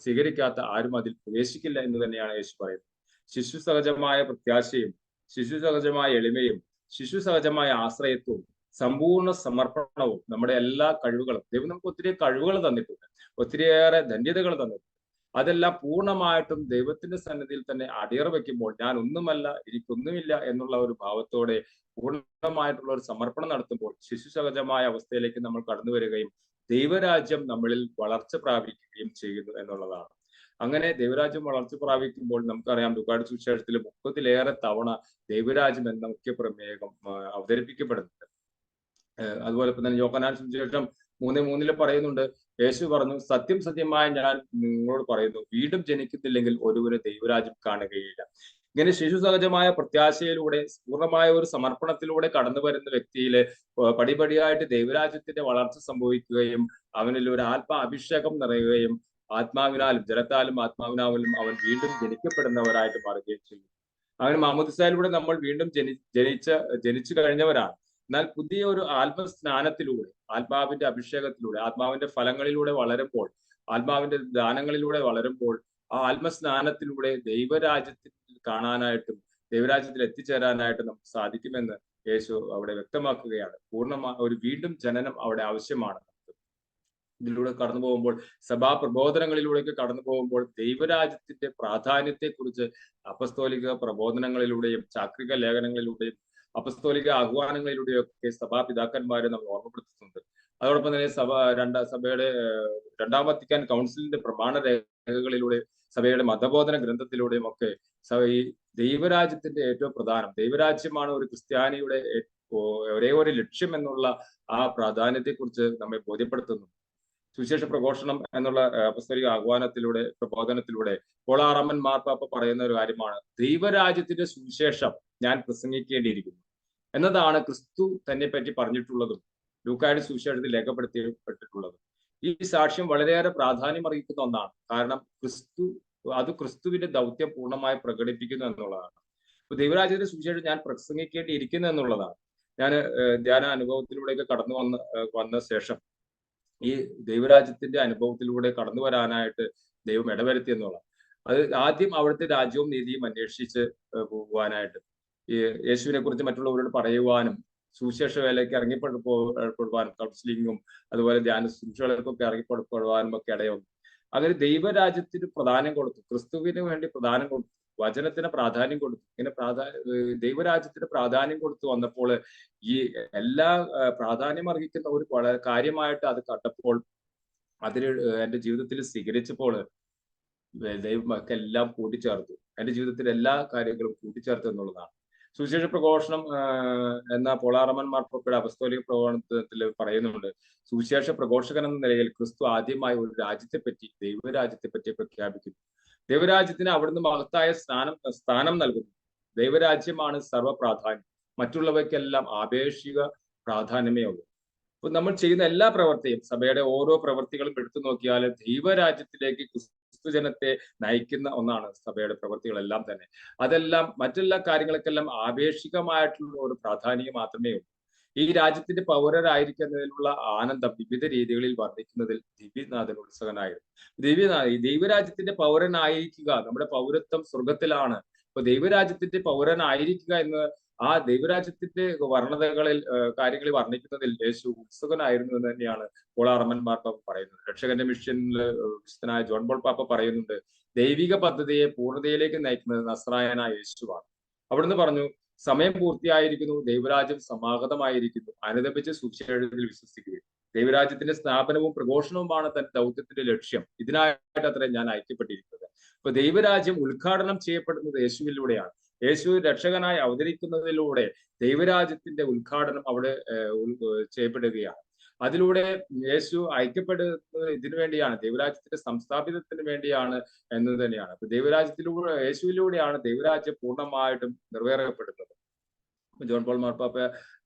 സ്വീകരിക്കാത്ത ആരും അതിൽ പ്രവേശിക്കില്ല എന്ന് തന്നെയാണ് യേശു പറയുന്നത്. ശിശു സഹജമായ പ്രത്യാശയും ശിശു സഹജമായ എളിമയും ശിശു സഹജമായ ആശ്രയത്വവും സമ്പൂർണ്ണ സമർപ്പണവും നമ്മുടെ എല്ലാ കഴിവുകളും, ദൈവം നമുക്ക് ഒത്തിരി കഴിവുകൾ തന്നിട്ടുണ്ട്, ഒത്തിരിയേറെ ധന്യതകൾ തന്നിട്ടുണ്ട്. അതെല്ലാം പൂർണ്ണമായിട്ടും ദൈവത്തിന്റെ സന്നിധിയിൽ തന്നെ അടിയറ വെക്കുമ്പോൾ, ഞാൻ ഒന്നുമല്ല, എനിക്കൊന്നുമില്ല എന്നുള്ള ഒരു ഭാവത്തോടെ പൂർണ്ണമായിട്ടുള്ള ഒരു സമർപ്പണം നടത്തുമ്പോൾ ശിശു സഹജമായ അവസ്ഥയിലേക്ക് നമ്മൾ കടന്നു വരികയും ദൈവരാജ്യം നമ്മളിൽ വളർച്ച പ്രാപിക്കുകയും ചെയ്യുന്നു എന്നുള്ളതാണ്. അങ്ങനെ ദൈവരാജ്യം വളർച്ച പ്രാപിക്കുമ്പോൾ നമുക്കറിയാം, ലൂക്കായുടെ സുവിശേഷത്തിൽ 30-ലേറെ തവണ ദൈവരാജ്യം എന്ന മുഖ്യ പ്രമേയം അവതരിപ്പിക്കപ്പെടുന്നുണ്ട്. അതുപോലെ തന്നെ യോഹന്നാൻ സുവിശേഷം 3:3 പറയുന്നുണ്ട്, യേശു പറഞ്ഞു, സത്യം സത്യമായി ഞാൻ നിങ്ങളോട് പറയുന്നു, വീണ്ടും ജനിക്കുന്നില്ലെങ്കിൽ ഒരുവന് ദൈവരാജ്യം കാണുകയില്ല. ഇങ്ങനെ ശിശു സഹജമായ പ്രത്യാശയിലൂടെ, പൂർണ്ണമായ ഒരു സമർപ്പണത്തിലൂടെ കടന്നു വരുന്ന വ്യക്തിയില് പടിപടിയായിട്ട് ദൈവരാജ്യത്തിന്റെ വളർച്ച സംഭവിക്കുകയും അവനിൽ ഒരു അഭിഷേകം നിറയുകയും ആത്മാവിനാലും ജലത്താലും ആത്മാവിനാലും അവൻ വീണ്ടും ജനിക്കപ്പെടുന്നവരായിട്ട് മാറുകയും ചെയ്യും. അങ്ങനെ മാമോദിസയിലൂടെ നമ്മൾ വീണ്ടും ജനിച്ചു കഴിഞ്ഞവരാണ്. എന്നാൽ പുതിയ ഒരു ആത്മസ്നാനത്തിലൂടെ, ആത്മാവിന്റെ അഭിഷേകത്തിലൂടെ, ആത്മാവിന്റെ ഫലങ്ങളിലൂടെ വളരുമ്പോൾ, ആത്മാവിന്റെ ദാനങ്ങളിലൂടെ വളരുമ്പോൾ, ആ ആത്മസ്നാനത്തിലൂടെ ദൈവരാജ്യത്തിൽ കാണാനായിട്ടും ദൈവരാജ്യത്തിൽ എത്തിച്ചേരാനായിട്ടും നമുക്ക് സാധിക്കുമെന്ന് യേശു അവിടെ വ്യക്തമാക്കുകയാണ്. പൂർണ്ണമായ ഒരു വീണ്ടും ജനനം അവിടെ ആവശ്യമാണ്. ഇതിലൂടെ കടന്നു പോകുമ്പോൾ, സഭാ പ്രബോധനങ്ങളിലൂടെയൊക്കെ കടന്നു പോകുമ്പോൾ ദൈവരാജ്യത്തിന്റെ പ്രാധാന്യത്തെക്കുറിച്ച് അപ്പസ്തോലിക പ്രബോധനങ്ങളിലൂടെയും ചാക്രിക ലേഖനങ്ങളിലൂടെയും അപ്പസ്തോലിക ആഹ്വാനങ്ങളിലൂടെയൊക്കെ സഭാപിതാക്കന്മാരെ നമ്മൾ ഓർമ്മപ്പെടുത്തുന്നുണ്ട്. അതോടൊപ്പം തന്നെ സഭയുടെ 2ാം വത്തിക്കാൻ കൗൺസിലിന്റെ പ്രമാണ രേഖകളിലൂടെ, സഭയുടെ മതബോധന ഗ്രന്ഥത്തിലൂടെയും ഒക്കെ ഈ ദൈവരാജ്യത്തിന്റെ ഏറ്റവും പ്രധാനം, ദൈവരാജ്യമാണ് ഒരു ക്രിസ്ത്യാനിയുടെ ഒരേ ഒരു ലക്ഷ്യം എന്നുള്ള ആ പ്രാധാന്യത്തെക്കുറിച്ച് നമ്മെ ബോധ്യപ്പെടുത്തുന്നു. സുവിശേഷ പ്രഘോഷണം എന്നുള്ള അപ്പസ്തോലിക ആഹ്വാനത്തിലൂടെ, പ്രബോധനത്തിലൂടെ പോളാറാമൻ മാർപ്പാപ്പ പറയുന്ന ഒരു കാര്യമാണ്, ദൈവരാജ്യത്തിന്റെ സുവിശേഷം ഞാൻ പ്രസംഗിക്കേണ്ടിയിരിക്കുന്നു എന്നതാണ് ക്രിസ്തു തന്നെ പറ്റി പറഞ്ഞിട്ടുള്ളതും ലൂക്കായുടെ സുവിശേഷത്തിൽ രേഖപ്പെടുത്തിപ്പെട്ടിട്ടുള്ളതും. ഈ സാക്ഷ്യം വളരെയേറെ പ്രാധാന്യം അറിയിക്കുന്ന ഒന്നാണ്. കാരണം ക്രിസ്തുവിന്റെ ദൗത്യം പൂർണ്ണമായി പ്രകടിപ്പിക്കുന്നു എന്നുള്ളതാണ്. അപ്പൊ ദൈവരാജ്യത്തിന്റെ സുവിശേഷം ഞാൻ പ്രസംഗിക്കേണ്ടിയിരിക്കുന്നു എന്നുള്ളതാണ്. ഞാൻ ധ്യാന അനുഭവത്തിലൂടെയൊക്കെ കടന്നു വന്ന ശേഷം ഈ ദൈവരാജ്യത്തിന്റെ അനുഭവത്തിലൂടെ കടന്നു വരാനായിട്ട് ദൈവം ഇടവരുത്തി എന്നുള്ളതാണ്. അത് ആദ്യം അവിടുത്തെ രാജ്യവും നീതിയും അന്വേഷിച്ച് പോകുവാനായിട്ട്, ഈ യേശുവിനെ കുറിച്ച് മറ്റുള്ളവരോട് പറയുവാനും, സുവിശേഷ വേലയ്ക്ക് ഇറങ്ങിപ്പെടുവാനും, കൗൺസിലിങ്ങും അതുപോലെ ധ്യാന ശുശ്രൂഷകൾക്കൊക്കെ ഇറങ്ങിപ്പെടുവാനും ഒക്കെ ഇടയൊന്നു. അങ്ങനെ ദൈവരാജ്യത്തിന് പ്രാധാന്യം കൊടുത്തു, ക്രിസ്തുവിന് വേണ്ടി പ്രാധാന്യം കൊടുത്തു, വചനത്തിന് പ്രാധാന്യം കൊടുത്തു. ഇങ്ങനെ ദൈവരാജ്യത്തിന് പ്രാധാന്യം കൊടുത്തു വന്നപ്പോൾ ഈ എല്ലാ പ്രാധാന്യം അർഹിക്കുന്ന ഒരു വളരെ കാര്യമായിട്ട് അത് കണ്ടപ്പോൾ, അതിന് എൻ്റെ ജീവിതത്തിൽ സ്വീകരിച്ചപ്പോൾ ദൈവമൊക്കെല്ലാം കൂട്ടിച്ചേർത്തു, എൻ്റെ ജീവിതത്തിലെ എല്ലാ കാര്യങ്ങളും കൂട്ടിച്ചേർത്തു എന്നുള്ളതാണ്. സുവിശേഷ പ്രഘോഷണം എന്ന പോളാറമൻ മാർപ്പാപ്പയുടെ അപ്പസ്തോലിക പ്രഘോഷണത്തിൽ പറയുന്നുണ്ട്, സുവിശേഷ പ്രഘോഷകൻ എന്ന നിലയിൽ ക്രിസ്തു ആദ്യമായി ഒരു രാജ്യത്തെപ്പറ്റി, ദൈവരാജ്യത്തെപ്പറ്റി പ്രഖ്യാപിക്കുന്നു. ദൈവരാജ്യത്തിന് അവിടുന്ന് മഹത്തായ സ്ഥാനം നൽകുന്നു. ദൈവരാജ്യമാണ് സർവ്വപ്രാധാന്യം, മറ്റുള്ളവയ്ക്കെല്ലാം ആപേക്ഷിക പ്രാധാന്യമേ ഉള്ളൂ. അപ്പൊ നമ്മൾ ചെയ്യുന്ന എല്ലാ പ്രവൃത്തിയും, സഭയുടെ ഓരോ പ്രവൃത്തികളും എടുത്തു നോക്കിയാൽ ദൈവരാജ്യത്തിലേക്ക് ക്രിസ്തുജനത്തെ നയിക്കുന്ന ഒന്നാണ് സഭയുടെ പ്രവൃത്തികളെല്ലാം തന്നെ. അതെല്ലാം മറ്റെല്ലാ കാര്യങ്ങൾക്കെല്ലാം ആപേക്ഷികമായിട്ടുള്ള ഒരു പ്രാധാന്യം മാത്രമേ ഉള്ളൂ. ഈ രാജ്യത്തിന്റെ പൗരരായിരിക്കുന്നതിലുള്ള ആനന്ദം വിവിധ രീതികളിൽ വർദ്ധിക്കുന്നതിൽ ദിവ്യനാഥൻ ഉത്സുകനായിരുന്നു. ദൈവരാജ്യത്തിന്റെ പൗരനായിരിക്കുക, നമ്മുടെ പൗരത്വം സ്വർഗത്തിലാണ്. അപ്പൊ ദൈവരാജ്യത്തിന്റെ പൗരനായിരിക്കുക എന്ന് ആ ദൈവരാജ്യത്തിന്റെ വർണ്ണതകളിൽ കാര്യങ്ങളിൽ വർണ്ണിക്കുന്നതിൽ യേശു ഉത്സുകനായിരുന്നു എന്ന് തന്നെയാണ് പോൾ ആർമൻ മാർപ്പാപ്പ പറയുന്നത്. രക്ഷകന്റെ മിഷനിൽ വിശുദ്ധനായ ജോൺ പോൾ പാപ്പ പറയുന്നുണ്ട്, ദൈവിക പദ്ധതിയെ പൂർണ്ണതയിലേക്ക് നയിക്കുന്നത് നസ്രായനായ യേശുവാണ്. അവിടുന്ന് പറഞ്ഞു, സമയം പൂർത്തിയായിരിക്കുന്നു, ദൈവരാജ്യം സമാഗതമായിരിക്കുന്നു, അനുദപിച്ച് സുവിശേഷത്തിൽ വിശ്വസിക്കുകയും. ദൈവരാജ്യത്തിന്റെ സ്ഥാപനവും പ്രഘോഷണവുമാണ് തന്റെ ദൗത്യത്തിന്റെ ലക്ഷ്യം. ഇതിനായിട്ട് അത്ര ഞാൻ ഐക്യപ്പെട്ടിരിക്കുന്നത്. അപ്പൊ ദൈവരാജ്യം ഉദ്ഘാടനം ചെയ്യപ്പെടുന്നത് യേശുവിലൂടെയാണ്. യേശു രക്ഷകനായി അവതരിക്കുന്നതിലൂടെ ദൈവരാജ്യത്തിന്റെ ഉദ്ഘാടനം അവിടെ ചെയ്യപ്പെടുകയാണ്. അതിലൂടെ യേശു ഐക്യപ്പെടുന്നത് ഇതിനു വേണ്ടിയാണ്, ദൈവരാജ്യത്തിന്റെ സംസ്ഥാപിതത്തിന് വേണ്ടിയാണ് എന്ന് തന്നെയാണ്. അപ്പൊ ദൈവരാജ്യത്തിലൂടെ, യേശുവിലൂടെയാണ് ദൈവരാജ്യം പൂർണ്ണമായിട്ടും നിറവേറപ്പെടുന്നത്. ജോൺ പോൾ മാർപ്പാപ്പ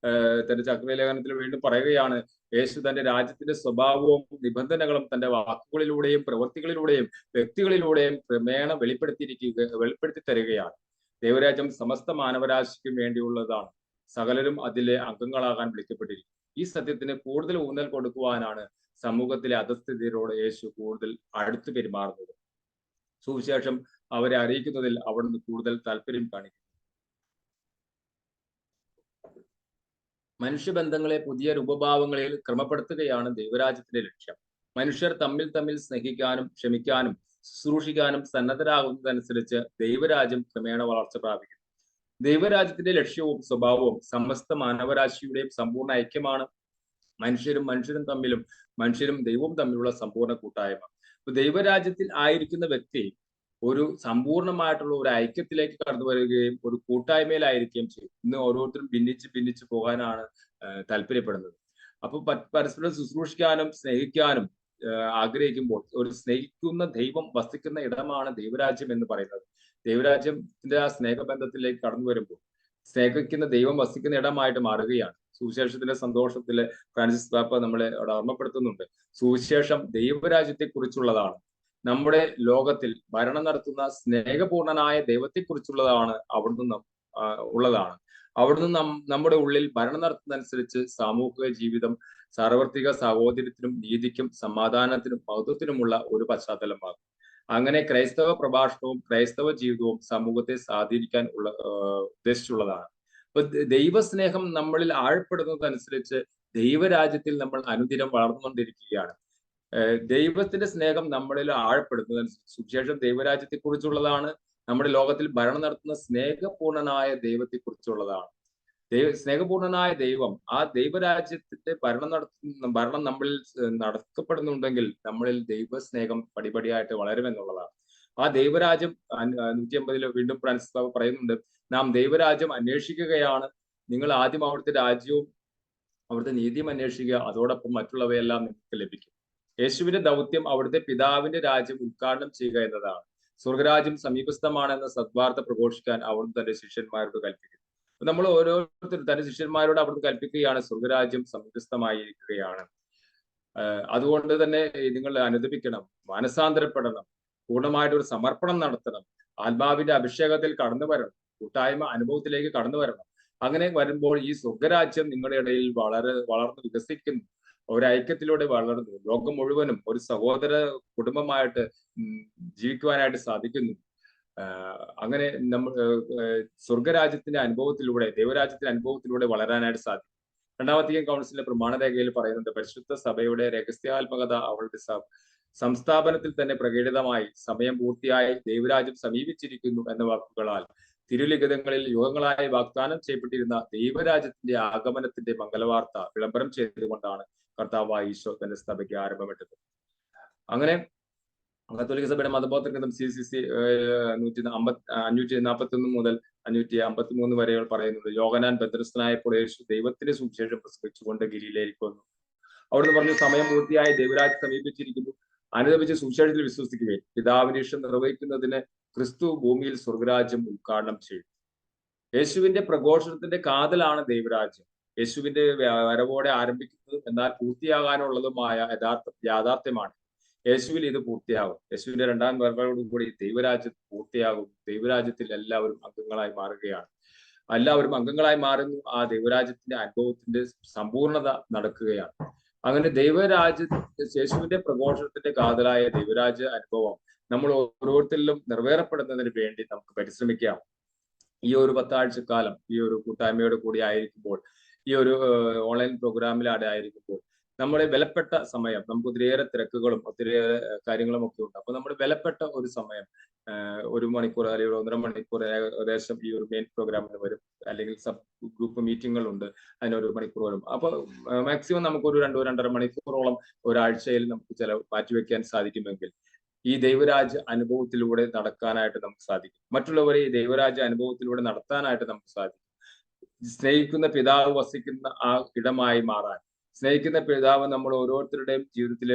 തന്റെ ചക്രലേഖനത്തിൽ വീണ്ടും പറയുകയാണ്, യേശു തന്റെ രാജ്യത്തിന്റെ സ്വഭാവവും നിബന്ധനകളും തന്റെ വാക്കുകളിലൂടെയും പ്രവൃത്തികളിലൂടെയും വ്യക്തികളിലൂടെയും ക്രമേണ വെളിപ്പെടുത്തി തരികയാണ്. ദൈവരാജ്യം സമസ്ത മാനവരാശിക്കും വേണ്ടിയുള്ളതാണ്. സകലരും അതിലെ അംഗങ്ങളാകാൻ വിളിക്കപ്പെട്ടിരിക്കും. ഈ സത്യത്തിന് കൂടുതൽ ഊന്നൽ കൊടുക്കുവാനാണ് സമൂഹത്തിലെ അധസ്ഥിതിയരോട് യേശു കൂടുതൽ അടുത്തു പെരുമാറുന്നത്. സുവിശേഷം അവരെ അറിയിക്കുന്നതിൽ അവിടുന്ന് കൂടുതൽ താല്പര്യം കാണിക്കുന്നു. മനുഷ്യബന്ധങ്ങളെ പുതിയ രൂപഭാവങ്ങളിൽ ക്രമപ്പെടുത്തുകയാണ് ദൈവരാജ്യത്തിന്റെ ലക്ഷ്യം. മനുഷ്യർ തമ്മിൽ സ്നേഹിക്കാനും ക്ഷമിക്കാനും ശുശ്രൂഷിക്കാനും സന്നദ്ധരാകുന്നതനുസരിച്ച് ദൈവരാജ്യം ക്രമേണ വളർച്ച പ്രാപിക്കും. ദൈവരാജ്യത്തിന്റെ ലക്ഷ്യവും സ്വഭാവവും സമസ്ത മാനവരാശിയുടെയും സമ്പൂർണ്ണ ഐക്യമാണ്. മനുഷ്യരും തമ്മിലും മനുഷ്യരും ദൈവവും തമ്മിലുള്ള സമ്പൂർണ്ണ കൂട്ടായ്മ. ദൈവരാജ്യത്തിൽ ആയിരിക്കുന്ന വ്യക്തി ഒരു സമ്പൂർണമായിട്ടുള്ള ഒരു ഐക്യത്തിലേക്ക് കടന്നു വരികയും ഒരു കൂട്ടായ്മയിലായിരിക്കുകയും ചെയ്യും. ഇന്ന് ഓരോരുത്തരും ഭിന്നിച്ച് പോകാനാണ് താല്പര്യപ്പെടുന്നത്. അപ്പൊ പരസ്പരം ശുശ്രൂഷിക്കാനും സ്നേഹിക്കാനും ആഗ്രഹിക്കുമ്പോൾ ഒരു സ്നേഹിക്കുന്ന ദൈവം വസിക്കുന്ന ഇടമാണ് ദൈവരാജ്യം എന്ന് പറയുന്നത്. ദൈവരാജ്യത്തിന്റെ ആ സ്നേഹബന്ധത്തിലേക്ക് കടന്നു വരുമ്പോൾ സ്നേഹിക്കുന്ന ദൈവം വസിക്കുന്ന ഇടമായിട്ട് മാറുകയാണ്. സുവിശേഷത്തിന്റെ സന്തോഷത്തില് ഫ്രാൻസിസ് പാപ്പ നമ്മളെ അവിടെ ഓർമ്മപ്പെടുത്തുന്നുണ്ട്. സുവിശേഷം ദൈവരാജ്യത്തെ കുറിച്ചുള്ളതാണ്. നമ്മുടെ ലോകത്തിൽ ഭരണം നടത്തുന്ന സ്നേഹപൂർണനായ ദൈവത്തെക്കുറിച്ചുള്ളതാണ് ഉള്ളതാണ്. അവിടുന്ന് നമ്മുടെ ഉള്ളിൽ ഭരണം നടത്തുന്നതനുസരിച്ച് സാമൂഹിക ജീവിതം സാർവത്രിക സഹോദര്യത്തിനും നീതിക്കും സമാധാനത്തിനും മഹത്വത്തിനുമുള്ള ഒരു പശ്ചാത്തലമാകും. അങ്ങനെ ക്രൈസ്തവ പ്രഭാഷണവും ക്രൈസ്തവ ജീവിതവും സമൂഹത്തെ സ്വാധീനിക്കാൻ ഉദ്ദേശിച്ചുള്ളതാണ്. അപ്പൊ ദൈവസ്നേഹം നമ്മളിൽ ആഴപ്പെടുന്നതനുസരിച്ച് ദൈവരാജ്യത്തിൽ നമ്മൾ അനുദിനം വളർന്നുകൊണ്ടിരിക്കുകയാണ്. ദൈവത്തിന്റെ സ്നേഹം നമ്മളിൽ ആഴപ്പെടുന്നതനുസരിച്ച് സുവിശേഷം ദൈവരാജ്യത്തെ കുറിച്ചുള്ളതാണ്. നമ്മുടെ ലോകത്തിൽ ഭരണം നടത്തുന്ന സ്നേഹപൂർണനായ ദൈവത്തെ കുറിച്ചുള്ളതാണ്. സ്നേഹപൂർണനായ ദൈവം, ആ ദൈവരാജ്യത്തിന്റെ ഭരണം നമ്മളിൽ നടക്കപ്പെടുന്നുണ്ടെങ്കിൽ നമ്മളിൽ ദൈവസ്നേഹം പടിപടിയായിട്ട് വളരുമെന്നുള്ളതാണ്. ആ ദൈവരാജ്യം 150 വീണ്ടും ഫ്രാൻസിസ് പാപ്പ പറയുന്നുണ്ട്, നാം ദൈവരാജ്യം അന്വേഷിക്കുകയാണ്. നിങ്ങൾ ആദ്യം അവിടുത്തെ രാജ്യവും അവിടുത്തെ നീതിയും അന്വേഷിക്കുക, അതോടൊപ്പം മറ്റുള്ളവയെല്ലാം നിങ്ങൾക്ക് ലഭിക്കും. യേശുവിന്റെ ദൗത്യം അവിടുത്തെ പിതാവിന്റെ രാജ്യം ഉദ്ഘാടനം ചെയ്യുക എന്നതാണ്. സ്വർഗരാജ്യം സമീപസ്ഥമാണെന്ന സദ്വാർത്ത പ്രഘോഷിക്കാൻ അവിടുന്ന് തന്റെ ശിഷ്യന്മാരോട് കൽപ്പിക്കുന്നു. നമ്മൾ ഓരോരുത്തരും തന്റെ ശിഷ്യന്മാരോട് അവിടുന്ന് കൽപ്പിക്കുകയാണ്, സ്വർഗരാജ്യം സമീപസ്ഥമായിരിക്കുകയാണ്. അതുകൊണ്ട് തന്നെ നിങ്ങൾ അനുദപിക്കണം, മാനസാന്തരപ്പെടണം, പൂർണ്ണമായിട്ട് ഒരു സമർപ്പണം നടത്തണം, ആത്മാവിന്റെ അഭിഷേകത്തിൽ കടന്നു വരണം, കൂട്ടായ്മ അനുഭവത്തിലേക്ക് കടന്നു വരണം. അങ്ങനെ വരുമ്പോൾ ഈ സ്വർഗരാജ്യം നിങ്ങളുടെ ഇടയിൽ വളർന്ന് വികസിക്കുന്നു, ഒരു ഐക്യത്തിലൂടെ വളർന്നു ലോകം മുഴുവനും ഒരു സഹോദര കുടുംബമായിട്ട് ജീവിക്കുവാനായിട്ട് സാധിക്കുന്നു. അങ്ങനെ നമ്മൾ സ്വർഗരാജ്യത്തിന്റെ അനുഭവത്തിലൂടെ, ദൈവരാജ്യത്തിന്റെ അനുഭവത്തിലൂടെ വളരാനായിട്ട് സാധിക്കും. രണ്ടാം വത്തിക്കാൻ കൗൺസിലിന്റെ പ്രമാണരേഖയിൽ പറയുന്നുണ്ട്, പരിശുദ്ധ സഭയുടെ രഹസ്യാത്മകത അവളുടെ സംസ്ഥാപനത്തിൽ തന്നെ പ്രകടിതമായി സമയം പൂർത്തിയായി ദൈവരാജ്യം സമീപിച്ചിരിക്കുന്നു എന്ന വാക്കുകളാൽ തിരുലിഖിതങ്ങളിൽ യുഗങ്ങളായി വാഗ്ദാനം ചെയ്യപ്പെട്ടിരുന്ന ദൈവരാജ്യത്തിന്റെ ആഗമനത്തിന്റെ മംഗളവാർത്ത വിളംബരം ചെയ്തുകൊണ്ടാണ് കർത്താവായ ഈശോ തന്റെ സഭയ്ക്ക് ആരംഭമിട്ടത്. അങ്ങനെ കത്തോലിക്ക സഭയുടെ മതബോധ ഗ്രന്ഥം CCC 541 മുതൽ 553 വരെ പറയുന്നത്, യോഹന്നാൻ ബന്ധനസ്ഥനായപ്പോൾ യേശു ദൈവത്തിന്റെ സുവിശേഷം പ്രസംഗിച്ചുകൊണ്ട് ഗലീലയിലേക്ക് വന്നു. അവിടുന്ന് പറഞ്ഞു, സമയം പൂർത്തിയായി ദൈവരാജ്യം സമീപിച്ചിരിക്കുന്നു, അനുദപിച്ച് സുവിശേഷത്തിൽ വിശ്വസിക്കുകയും പിതാവിന്റെ ഇഷ്ടം നിർവഹിക്കുന്നതിന് ക്രിസ്തു ഭൂമിയിൽ സ്വർഗരാജ്യം ഉദ്ഘാടനം ചെയ്തു. യേശുവിന്റെ പ്രഘോഷണത്തിന്റെ കാതലാണ് ദൈവരാജ്യം. യേശുവിന്റെ വരവോടെ ആരംഭിക്കുന്നതും എന്നാൽ പൂർത്തിയാകാനുള്ളതുമായ യാഥാർത്ഥ്യമാണ്. യേശുവിൽ ഇത് പൂർത്തിയാകും. യേശുവിന്റെ രണ്ടാം വരവോടുകൂടി ദൈവരാജ്യം പൂർത്തിയാകും. ദൈവരാജ്യത്തിൽ എല്ലാവരും അംഗങ്ങളായി മാറുകയാണ്. എല്ലാവരും അംഗങ്ങളായി മാറുന്നു. ആ ദൈവരാജ്യത്തിന്റെ അനുഭവത്തിന്റെ സമ്പൂർണത നടക്കുകയാണ്. അങ്ങനെ യേശുവിന്റെ പ്രഘോഷണത്തിന്റെ കാതലായ ദൈവരാജ്യ അനുഭവം നമ്മൾ ഓരോരുത്തരിലും നിറവേറപ്പെടുന്നതിന് വേണ്ടി നമുക്ക് പരിശ്രമിക്കാം. ഈ ഒരു 10 ആഴ്ചക്കാലം ഈ ഒരു കൂട്ടായ്മയോട് കൂടി ആയിരിക്കുമ്പോൾ, ഈ ഒരു ഓൺലൈൻ പ്രോഗ്രാമിലാണ് ആയിരിക്കുമ്പോൾ നമ്മുടെ വിലപ്പെട്ട സമയം, നമുക്ക് ഒത്തിരിയേറെ തിരക്കുകളും ഒത്തിരിയേറെ കാര്യങ്ങളും ഒക്കെ ഉണ്ട്. അപ്പൊ നമ്മുടെ വിലപ്പെട്ട ഒരു സമയം 1 മണിക്കൂർ അല്ലെങ്കിൽ 1.5 മണിക്കൂർ ഏകദേശം ഈ ഒരു മെയിൻ പ്രോഗ്രാമിന് വരും. അല്ലെങ്കിൽ സബ് ഗ്രൂപ്പ് മീറ്റിങ്ങുകളുണ്ട്, അതിന് 1 മണിക്കൂർ വരും. അപ്പൊ മാക്സിമം നമുക്കൊരു 2-2.5 മണിക്കൂറോളം ഒരാഴ്ചയിൽ നമുക്ക് മാറ്റിവെക്കാൻ സാധിക്കുമെങ്കിൽ ഈ ദൈവരാജ്യ അനുഭവത്തിലൂടെ നടക്കാനായിട്ട് നമുക്ക് സാധിക്കും. മറ്റുള്ളവരെ ഈ ദൈവരാജ്യ അനുഭവത്തിലൂടെ നടത്താനായിട്ട് നമുക്ക് സാധിക്കും. സ്നേഹിക്കുന്ന പിതാവ് വസിക്കുന്ന ആ ഇടമായി മാറാൻ, സ്നേഹിക്കുന്ന പിതാവ് നമ്മൾ ഓരോരുത്തരുടെയും ജീവിതത്തിൽ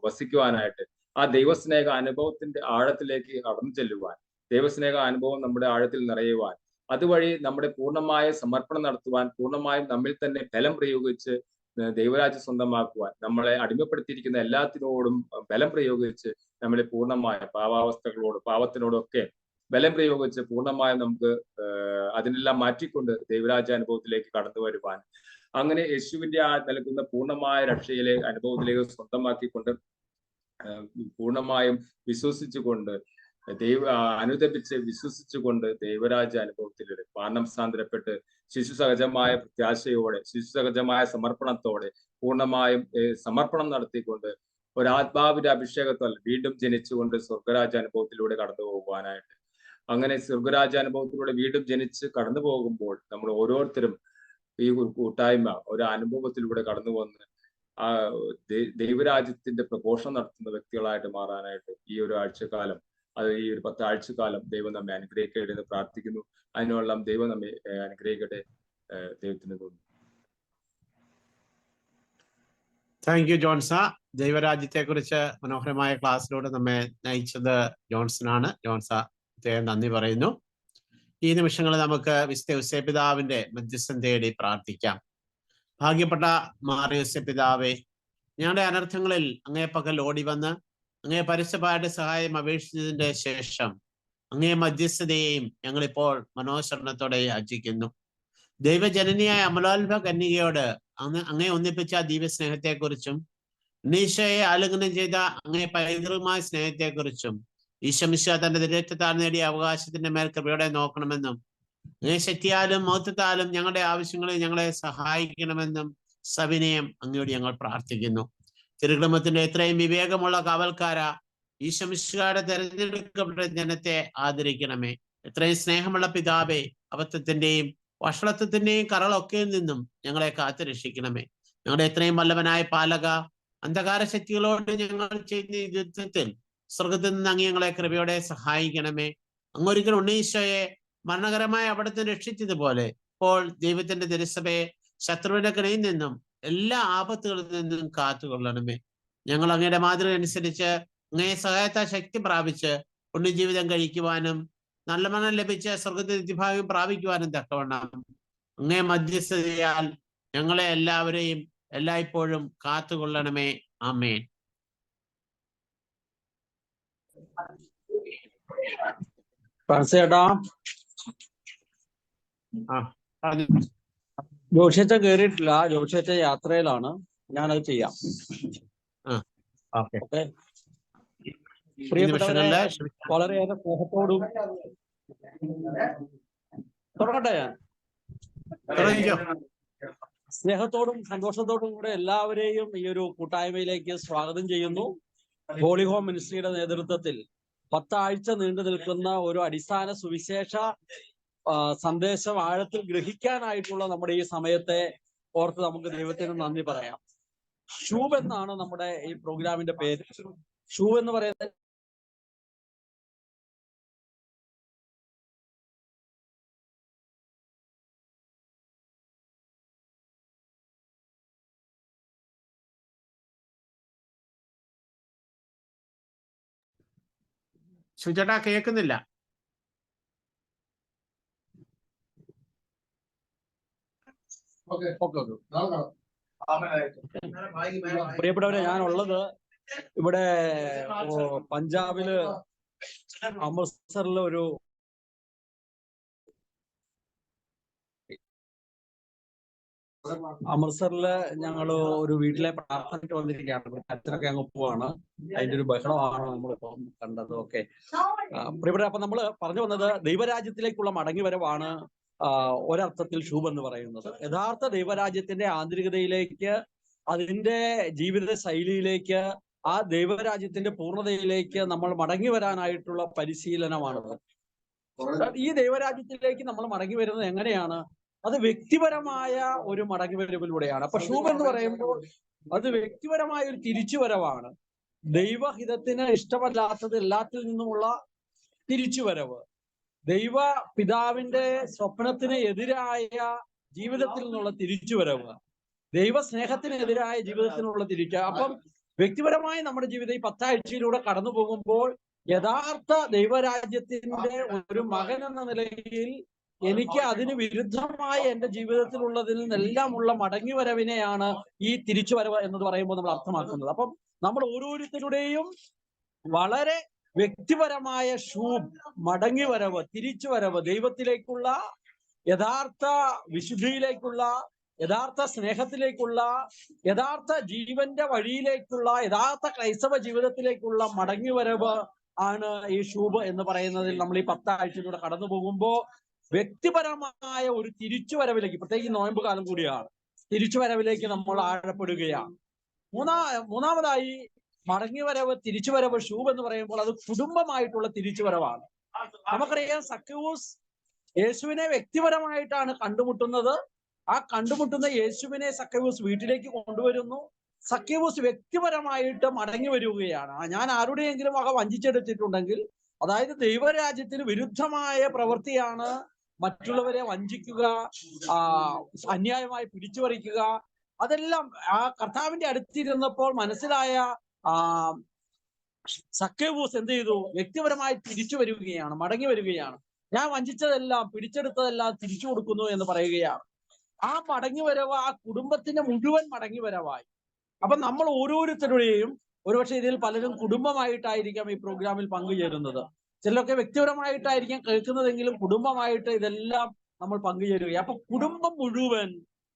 വസിക്കുവാനായിട്ട്, ആ ദൈവസ്നേഹ അനുഭവത്തിന്റെ ആഴത്തിലേക്ക് കടന്നു ചെല്ലുവാൻ, ദൈവസ്നേഹ അനുഭവം നമ്മുടെ ആഴത്തിൽ നിറയുവാൻ, അതുവഴി നമ്മുടെ പൂർണ്ണമായ സമർപ്പണം നടത്തുവാൻ, പൂർണ്ണമായും നമ്മിൽ തന്നെ ബലം പ്രയോഗിച്ച് ദൈവരാജ്യം സ്വന്തമാക്കുവാൻ, നമ്മളെ അടിമപ്പെടുത്തിയിരിക്കുന്ന എല്ലാത്തിനോടും ബലം പ്രയോഗിച്ച് നമ്മളെ പൂർണ്ണമായ പാവത്തിനോടും ഒക്കെ ബലം പ്രയോഗിച്ച് പൂർണ്ണമായും നമുക്ക് അതിനെല്ലാം മാറ്റിക്കൊണ്ട് ദൈവരാജ്യ അനുഭവത്തിലേക്ക് കടന്നു വരുവാൻ, അങ്ങനെ യേശുവിന്റെ ആ നൽകുന്ന പൂർണ്ണമായ രക്ഷയിലെ അനുഭവത്തിലേക്ക് സ്വന്തമാക്കിക്കൊണ്ട് പൂർണ്ണമായും വിശ്വസിച്ചുകൊണ്ട് അനുദപിച്ച് വിശ്വസിച്ചുകൊണ്ട് ദൈവരാജ്യ അനുഭവത്തിലൂടെ മാനസാന്തരപ്പെട്ട് ശിശുസഹജമായ പ്രത്യാശയോടെ, ശിശുസഹജമായ സമർപ്പണത്തോടെ, പൂർണ്ണമായും സമർപ്പണം നടത്തിക്കൊണ്ട് ഒരാത്മാവിന്റെ അഭിഷേകത്താൽ വീണ്ടും ജനിച്ചുകൊണ്ട് സ്വർഗരാജ്യ അനുഭവത്തിലൂടെ കടന്നു പോകുവാനായിട്ട്, അങ്ങനെ സ്വർഗരാജ്യ അനുഭവത്തിലൂടെ വീണ്ടും ജനിച്ച് കടന്നു പോകുമ്പോൾ നമ്മൾ ഓരോരുത്തരും ഈ കൂട്ടായ്മ ഒരു അനുഭവത്തിലൂടെ കടന്നു വന്ന് ആ ദൈവരാജ്യത്തിന്റെ പ്രഘോഷണം നടത്തുന്ന വ്യക്തികളായിട്ട് മാറാനായിട്ട് ഈ ഒരു ആഴ്ചക്കാലം, അത് ഈ ഒരു 10 ആഴ്ചക്കാലം ദൈവം നമ്മെ അനുഗ്രഹിക്കട്ടെ എന്ന് പ്രാർത്ഥിക്കുന്നു. അതിനുള്ള ദൈവം നമ്മെ അനുഗ്രഹിക്കട്ടെ. ദൈവത്തിന് തോന്നുന്നു. Thank you ജോൺസ. ദൈവരാജ്യത്തെ കുറിച്ച് മനോഹരമായ ക്ലാസ്സിലൂടെ നമ്മെ നയിച്ചത് ജോൺസനാണ്. ജോൺസ നന്ദി പറയുന്നു. ഈ നിമിഷങ്ങളിൽ നമുക്ക് വിശുദ്ധ ഔസേപ്പ് പിതാവിന്റെ മധ്യസ്ഥം തേടി പ്രാർത്ഥിക്കാം. ഭാഗ്യപ്പെട്ട മാർ ഔസേപ്പ് പിതാവേ, ഞങ്ങളുടെ അനർത്ഥങ്ങളിൽ അങ്ങേ പക്കൽ ഓടി വന്ന് അങ്ങേ പരസ്യമായിട്ട് സഹായം അപേക്ഷിച്ചതിന്റെ ശേഷം അങ്ങേ മധ്യസ്ഥതയെയും ഞങ്ങളിപ്പോൾ മനോശരണത്തോടെ യാചിക്കുന്നു. ദൈവജനനിയായ അമലോത്ഭവ കന്യകയോട് അങ്ങേ ഒന്നിപ്പിച്ച ദിവ്യസ്നേഹത്തെക്കുറിച്ചും ഉണ്ണീശോയെ ആലിംഗനം ചെയ്ത അങ്ങേ പൈതൃകമായ സ്നേഹത്തെക്കുറിച്ചും ഈശോ മിശിഹാ തന്റെ ദൈവത്താൽ നേടിയ അവകാശത്തിന്റെ മേൽ കൃപയോടെ നോക്കണമെന്നും അങ്ങേ ശക്തിയാലും മഹത്വത്താലും ഞങ്ങളുടെ ആവശ്യങ്ങളിൽ ഞങ്ങളെ സഹായിക്കണമെന്നും സവിനയം അങ്ങയോട് ഞങ്ങൾ പ്രാർത്ഥിക്കുന്നു. തിരുക്രമത്തിന്റെ എത്രയും വിവേകമുള്ള കാവൽക്കാര ഈശോ മിശിഹായുടെ തെരഞ്ഞെടുക്കപ്പെട്ട ജനത്തെ ആദരിക്കണമേ. എത്രയും സ്നേഹമുള്ള പിതാവേ, അബദ്ധത്തിന്റെയും വഷളത്വത്തിന്റെയും കറളൊക്കെയിൽ നിന്നും ഞങ്ങളെ കാത്തുരക്ഷിക്കണമേ. ഞങ്ങളുടെ എത്രയും വല്ലവനായ പാലക, അന്ധകാര ശക്തികളോട് ഞങ്ങൾ ചെയ്യുന്ന യുദ്ധത്തിൽ സ്വർഗത്തിൽ നിന്ന് അങ്ങ് ഞങ്ങളെ കൃപയോടെ സഹായിക്കണമേ. അങ്ങൊരിക്കൽ ഉണ്ണീശോയെ മരണകരമായ അവിടത്തെ രക്ഷിച്ചതുപോലെ ഇപ്പോൾ ദൈവത്തിന്റെ തിരുസഭയെ ശത്രുവിന്റെ കണിയിൽ നിന്നും എല്ലാ ആപത്തുകളിൽ നിന്നും കാത്തുകൊള്ളണമേ. ഞങ്ങൾ അങ്ങയുടെ മാതൃക അനുസരിച്ച് അങ്ങേ സഹായത്താൽ ശക്തി പ്രാപിച്ച് പുണ്യജീവിതം കഴിക്കുവാനും നല്ല മനം ലഭിച്ച് സ്വർഗത്തിൽ നിത്യഭാഗ്യം പ്രാപിക്കുവാനും തക്കവണ്ണം അങ്ങേ മധ്യസ്ഥതയാൽ ഞങ്ങളെ എല്ലാവരെയും എല്ലായ്പ്പോഴും കാത്തുകൊള്ളണമേ. ആമേൻ. ചേട്ടാ, ജോഷേച്ച കേറിയിട്ടില്ല. ജോഷേച്ച യാത്രയിലാണ്. ഞാനത് ചെയ്യാം. ഓക്കെ. പ്രിയപ്പെട്ടവരെ, വളരെയേറെ സ്നേഹത്തോടും തുടങ്ങട്ടെ ഞാൻ സ്നേഹത്തോടും സന്തോഷത്തോടും കൂടെ എല്ലാവരെയും ഈ ഒരു കൂട്ടായ്മയിലേക്ക് സ്വാഗതം ചെയ്യുന്നു. ഹോളി ഹോം മിനിസ്ട്രിയുടെ നേതൃത്വത്തിൽ 10 ആഴ്ച നീണ്ടു നിൽക്കുന്ന ഒരു അടിസ്ഥാന സുവിശേഷ സന്ദേശം ആഴത്തിൽ ഗ്രഹിക്കാനായിട്ടുള്ള നമ്മുടെ ഈ സമയത്തെ ഓർത്ത് നമുക്ക് ദൈവത്തിന് നന്ദി പറയാം. ഷൂബ് എന്നാണ് നമ്മുടെ ഈ പ്രോഗ്രാമിന്റെ പേര്. ഷൂബ് എന്ന് പറയുന്നത് സുചേട്ടാ കേൾക്കുന്നില്ല. പ്രിയപ്പെട്ടവരെ, ഞാനുള്ളത് ഇവിടെ പഞ്ചാബില് അമൃത്സറിലെ ഒരു അമൃത്സറില് ഞങ്ങള് ഒരു വീട്ടിലെ പ്രാർത്ഥനയ്ക്ക് വന്നിരിക്കുകയാണ്. അച്ഛനൊക്കെ അങ്ങ് പോവാണ്. അതിന്റെ ഒരു ബഹളമാണ് നമ്മളിപ്പം കണ്ടത്. ഓക്കെ, പ്രിയപ്പെട്ട, അപ്പൊ നമ്മള് പറഞ്ഞു വന്നത് ദൈവരാജ്യത്തിലേക്കുള്ള മടങ്ങിവരവാണ് ഒരർത്ഥത്തിൽ ശൂബ് എന്ന് പറയുന്നത്. യഥാർത്ഥ ദൈവരാജ്യത്തിന്റെ ആന്തരികതയിലേക്ക്, അതിന്റെ ജീവിത ശൈലിയിലേക്ക്, ആ ദൈവരാജ്യത്തിന്റെ പൂർണ്ണതയിലേക്ക് നമ്മൾ മടങ്ങി വരാനായിട്ടുള്ള പരിശീലനമാണത്. ഈ ദൈവരാജ്യത്തിലേക്ക് നമ്മൾ മടങ്ങി വരുന്നത് എങ്ങനെയാണ്? അത് വ്യക്തിപരമായ ഒരു മടങ്ങിവരവിലൂടെയാണ്. അപ്പൊ ശൂബ് എന്ന് പറയുമ്പോൾ അത് വ്യക്തിപരമായ ഒരു തിരിച്ചുവരവാണ്. ദൈവഹിതത്തിന് ഇഷ്ടമല്ലാത്തത് എല്ലാത്തിൽ നിന്നുമുള്ള തിരിച്ചുവരവ്, ദൈവ പിതാവിന്റെ സ്വപ്നത്തിന് എതിരായ ജീവിതത്തിൽ നിന്നുള്ള തിരിച്ചുവരവ്, ദൈവ സ്നേഹത്തിനെതിരായ ജീവിതത്തിനുള്ള അപ്പം വ്യക്തിപരമായി നമ്മുടെ ജീവിതം ഈ 10 ആഴ്ചയിലൂടെ കടന്നു പോകുമ്പോൾ യഥാർത്ഥ ദൈവരാജ്യത്തിന്റെ ഒരു മകൻ എന്ന നിലയിൽ എനിക്ക് അതിന് വിരുദ്ധമായ എന്റെ ജീവിതത്തിലുള്ളതിൽ നിന്നെല്ലാമുള്ള മടങ്ങിവരവിനെയാണ് ഈ തിരിച്ചുവരവ് എന്ന് പറയുമ്പോൾ നമ്മൾ അർത്ഥമാക്കുന്നത്. അപ്പം നമ്മൾ ഓരോരുത്തരുടെയും വളരെ വ്യക്തിപരമായ ശൂബ്, മടങ്ങിവരവ്, തിരിച്ചുവരവ്, ദൈവത്തിലേക്കുള്ള യഥാർത്ഥ വിശുദ്ധിയിലേക്കുള്ള, യഥാർത്ഥ സ്നേഹത്തിലേക്കുള്ള, യഥാർത്ഥ ജീവന്റെ വഴിയിലേക്കുള്ള, യഥാർത്ഥ ക്രൈസ്തവ ജീവിതത്തിലേക്കുള്ള മടങ്ങിവരവ് ആണ് ഈ ശൂബ് എന്ന് പറയുന്നതിൽ നമ്മൾ ഈ 10 ആഴ്ചയിലൂടെ കടന്നു പോകുമ്പോൾ വ്യക്തിപരമായ ഒരു തിരിച്ചുവരവിലേക്ക്, പ്രത്യേകിച്ച് നോയമ്പ് കാലം കൂടിയാണ്, തിരിച്ചുവരവിലേക്ക് നമ്മൾ ആഴപ്പെടുകയാണ്. മൂന്നാമതായി മടങ്ങിവരവ്, തിരിച്ചുവരവ്, ശൂബ് എന്ന് പറയുമ്പോൾ അത് കുടുംബമായിട്ടുള്ള തിരിച്ചുവരവാണ്. നമുക്കറിയാം, സക്കീവൂസ് യേശുവിനെ വ്യക്തിപരമായിട്ടാണ് കണ്ടുമുട്ടുന്നത്. ആ കണ്ടുമുട്ടുന്ന യേശുവിനെ സക്കീവൂസ് വീട്ടിലേക്ക് കൊണ്ടുവരുന്നു. സക്കീവൂസ് വ്യക്തിപരമായിട്ട് മടങ്ങി വരികയാണ്. ഞാൻ ആരുടെയെങ്കിലും വക വഞ്ചിച്ചെടുത്തിട്ടുണ്ടെങ്കിൽ, അതായത് ദൈവരാജ്യത്തിന് വിരുദ്ധമായ പ്രവൃത്തിയാണ് മറ്റുള്ളവരെ വഞ്ചിക്കുക, അന്യായമായി പിടിച്ചുപറിക്കുക, അതെല്ലാം ആ കർത്താവിന്റെ അടുത്തിരുന്നപ്പോൾ മനസ്സിലായ സക്കീവൂസ് എന്ത് ചെയ്തു? വ്യക്തിപരമായി തിരിച്ചു വരികയാണ്, മടങ്ങി വരികയാണ്. ഞാൻ വഞ്ചിച്ചതെല്ലാം, പിടിച്ചെടുത്തതെല്ലാം തിരിച്ചു കൊടുക്കുന്നു എന്ന് പറയുകയാണ്. ആ മടങ്ങിവരവ് ആ കുടുംബത്തിന്റെ മുഴുവൻ മടങ്ങിവരവായി. അപ്പൊ നമ്മൾ ഓരോരുത്തരുടെയും, ഒരുപക്ഷെ ഇതിൽ പലരും കുടുംബമായിട്ടായിരിക്കാം ഈ പ്രോഗ്രാമിൽ പങ്കുചേരുന്നത്, ചിലരൊക്കെ വ്യക്തിപരമായിട്ടായിരിക്കാം കേൾക്കുന്നതെങ്കിലും കുടുംബമായിട്ട് ഇതെല്ലാം നമ്മൾ പങ്കുചേരുകയാണ്. അപ്പൊ കുടുംബം മുഴുവൻ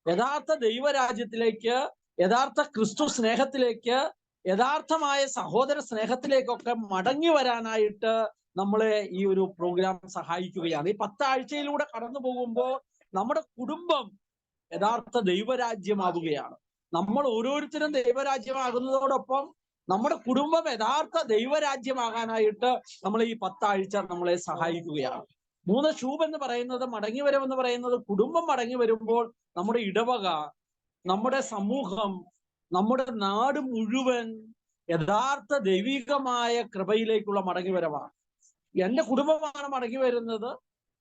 യഥാർത്ഥ ദൈവരാജ്യത്തിലേക്ക്, യഥാർത്ഥ ക്രിസ്തു സ്നേഹത്തിലേക്ക്, യഥാർത്ഥമായ സഹോദര സ്നേഹത്തിലേക്കൊക്കെ മടങ്ങി വരാനായിട്ട് നമ്മളെ ഈ ഒരു പ്രോഗ്രാം സഹായിക്കുകയാണ്. ഈ 10 ആഴ്ചയിലൂടെ കടന്നു പോകുമ്പോൾ നമ്മുടെ കുടുംബം യഥാർത്ഥ ദൈവരാജ്യമാവുകയാണ്. നമ്മൾ ഓരോരുത്തരും ദൈവരാജ്യമാകുന്നതോടൊപ്പം നമ്മുടെ കുടുംബം യഥാർത്ഥ ദൈവരാജ്യമാകാനായിട്ട് നമ്മൾ ഈ 10 ആഴ്ച നമ്മളെ സഹായിക്കുകയാണ്. 3 ശൂബ് എന്ന് പറയുന്നത്, മടങ്ങിവരവെന്ന് പറയുന്നത്, കുടുംബം മടങ്ങി വരുമ്പോൾ നമ്മുടെ ഇടവക, നമ്മുടെ സമൂഹം, നമ്മുടെ നാട് മുഴുവൻ യഥാർത്ഥ ദൈവികമായ കൃപയിലേക്കുള്ള മടങ്ങിവരവാണ്. എന്റെ കുടുംബമാണ് മടങ്ങി വരുന്നത്.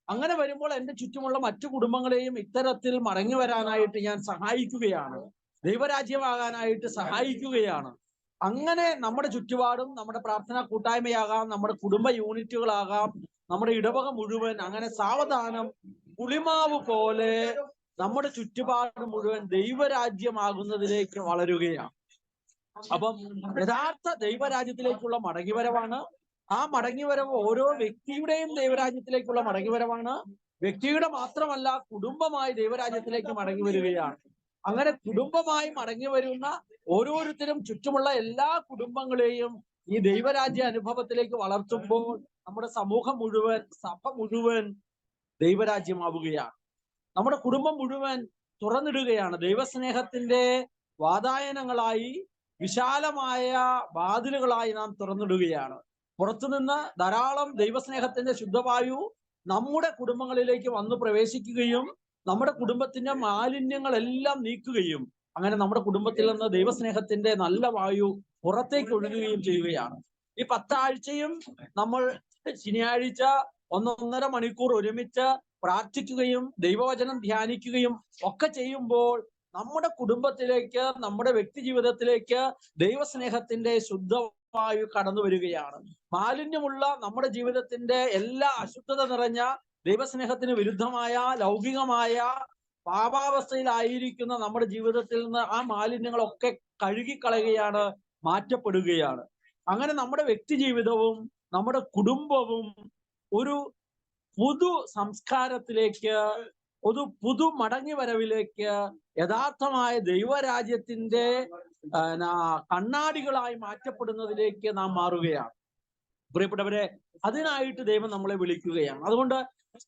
അങ്ങനെ വരുമ്പോൾ എന്റെ ചുറ്റുമുള്ള മറ്റു കുടുംബങ്ങളെയും ഇത്തരത്തിൽ മടങ്ങി വരാനായിട്ട് ഞാൻ സഹായിക്കുകയാണ്, ദൈവരാജ്യമാകാനായിട്ട് സഹായിക്കുകയാണ്. അങ്ങനെ നമ്മുടെ ചുറ്റുപാടും, നമ്മുടെ പ്രാർത്ഥനാ കൂട്ടായ്മയാകാം, നമ്മുടെ കുടുംബ യൂണിറ്റുകളാകാം, നമ്മുടെ ഇടവക മുഴുവൻ അങ്ങനെ സാവധാനം പുളിമാവ് പോലെ നമ്മുടെ ചുറ്റുപാട് മുഴുവൻ ദൈവരാജ്യമാകുന്നതിലേക്ക് വളരുകയാണ്. അപ്പം യഥാർത്ഥ ദൈവരാജ്യത്തിലേക്കുള്ള മടങ്ങിവരവാണ്. ആ മടങ്ങിവരവ് ഓരോ വ്യക്തിയുടെയും ദൈവരാജ്യത്തിലേക്കുള്ള മടങ്ങിവരവാണ്. വ്യക്തിയുടെ മാത്രമല്ല, കുടുംബമായി ദൈവരാജ്യത്തിലേക്ക് മടങ്ങി വരികയാണ്. അങ്ങനെ കുടുംബമായി മടങ്ങി വരുന്ന ഓരോരുത്തരും ചുറ്റുമുള്ള എല്ലാ കുടുംബങ്ങളെയും ഈ ദൈവരാജ്യ അനുഭവത്തിലേക്ക് വളർത്തുമ്പോൾ നമ്മുടെ സമൂഹം മുഴുവൻ, സഭ മുഴുവൻ ദൈവരാജ്യമാവുകയാണ്. നമ്മുടെ കുടുംബം മുഴുവൻ തുറന്നിടുകയാണ്. ദൈവസ്നേഹത്തിന്റെ വാതായനങ്ങളായി, വിശാലമായ വാതിലുകളായി നാം തുറന്നിടുകയാണ്. പുറത്തുനിന്ന് ധാരാളം ദൈവസ്നേഹത്തിന്റെ ശുദ്ധവായു നമ്മുടെ കുടുംബങ്ങളിലേക്ക് വന്നു പ്രവേശിക്കുകയും നമ്മുടെ കുടുംബത്തിന്റെ മാലിന്യങ്ങളെല്ലാം നീക്കുകയും അങ്ങനെ നമ്മുടെ കുടുംബത്തിൽ നിന്ന് ദൈവസ്നേഹത്തിന്റെ നല്ല വായു പുറത്തേക്ക് ഒഴുകുകയും ചെയ്യുകയാണ്. ഈ 10 ആഴ്ചയും നമ്മൾ ശനിയാഴ്ച 1.5 മണിക്കൂർ ഒരുമിച്ച് പ്രാർത്ഥിക്കുകയും ദൈവവചനം ധ്യാനിക്കുകയും ഒക്കെ ചെയ്യുമ്പോൾ നമ്മുടെ കുടുംബത്തിലേക്ക്, നമ്മുടെ വ്യക്തി ജീവിതത്തിലേക്ക് ദൈവസ്നേഹത്തിന്റെ ശുദ്ധവായു കടന്നു വരികയാണ്. മാലിന്യമുള്ള നമ്മുടെ ജീവിതത്തിന്റെ എല്ലാ അശുദ്ധത നിറഞ്ഞ, ദൈവസ്നേഹത്തിന് വിരുദ്ധമായ, ലൗകികമായ പാപാവസ്ഥയിലായിരിക്കുന്ന നമ്മുടെ ജീവിതത്തിൽ നിന്ന് ആ മാലിന്യങ്ങളൊക്കെ കഴുകിക്കളയുകയാണ്, മാറ്റപ്പെടുകയാണ്. അങ്ങനെ നമ്മുടെ വ്യക്തി ജീവിതവും നമ്മുടെ കുടുംബവും ഒരു പുതു സംസ്കാരത്തിലേക്ക് ഒരു പുതു മടങ്ങി വരവിലേക്ക് യഥാർത്ഥമായ ദൈവരാജ്യത്തിന്റെ കണ്ണാടികളായി മാറ്റപ്പെടുന്നതിലേക്ക് നാം മാറുകയാണ്. പ്രിയപ്പെട്ടവരെ, അതിനായിട്ട് ദൈവം നമ്മളെ വിളിക്കുകയാണ്. അതുകൊണ്ട്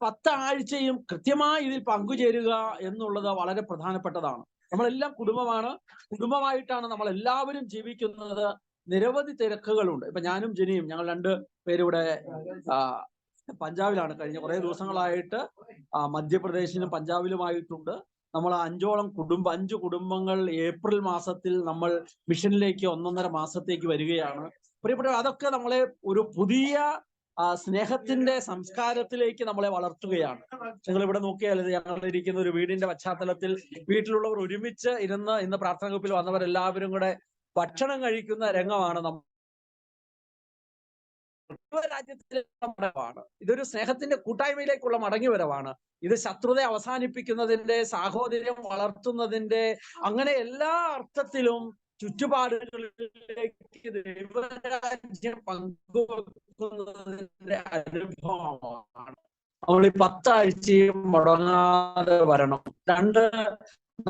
10 ആഴ്ചയും കൃത്യമായി ഇതിൽ പങ്കുചേരുക എന്നുള്ളത് വളരെ പ്രധാനപ്പെട്ടതാണ്. നമ്മളെല്ലാം കുടുംബമാണ്, കുടുംബമായിട്ടാണ് നമ്മൾ എല്ലാവരും ജീവിക്കുന്നത്. നിരവധി തിരക്കുകളുണ്ട്. ഇപ്പൊ ഞാനും ജെനിയും ഞങ്ങൾ 2 പേരിവിടെ പഞ്ചാബിലാണ്. കഴിഞ്ഞ കുറെ ദിവസങ്ങളായിട്ട് മധ്യപ്രദേശിലും പഞ്ചാബിലുമായിട്ടുണ്ട്. നമ്മൾ 5 കുടുംബങ്ങൾ ഏപ്രിൽ മാസത്തിൽ നമ്മൾ മിഷനിലേക്ക് 1.5 മാസത്തേക്ക് വരികയാണ്. പ്രിയപ്പെട്ടവർ, അതൊക്കെ നമ്മളെ ഒരു പുതിയ സ്നേഹത്തിന്റെ സംസ്കാരത്തിലേക്ക് നമ്മളെ വളർത്തുകയാണ്. നിങ്ങൾ ഇവിടെ നോക്കിയാൽ ഞങ്ങൾ ഇരിക്കുന്ന ഒരു വീടിന്റെ പശ്ചാത്തലത്തിൽ വീട്ടിലുള്ളവർ ഒരുമിച്ച് ഇരുന്ന് ഇന്ന് പ്രാർത്ഥന ഗ്രൂപ്പിൽ വന്നവരെല്ലാവരും കൂടെ ഭക്ഷണം കഴിക്കുന്ന രംഗമാണ് രാജ്യത്തിലെ മടങ്ങാണ്. ഇതൊരു സ്നേഹത്തിന്റെ കൂട്ടായ്മയിലേക്കുള്ള മടങ്ങി വരവാണ്. ഇത് ശത്രുത അവസാനിപ്പിക്കുന്നതിന്റെ, സാഹോദര്യം വളർത്തുന്നതിന്റെ, അങ്ങനെ എല്ലാ അർത്ഥത്തിലും ചുറ്റുപാടുകളിലേക്ക് ദൈവരാജ്യം പങ്കുവെക്കുന്നതിന്റെ അനുഭവമാണ്. നമ്മൾ ഈ 10 ആഴ്ചയും മുടങ്ങാതെ വരണം. 2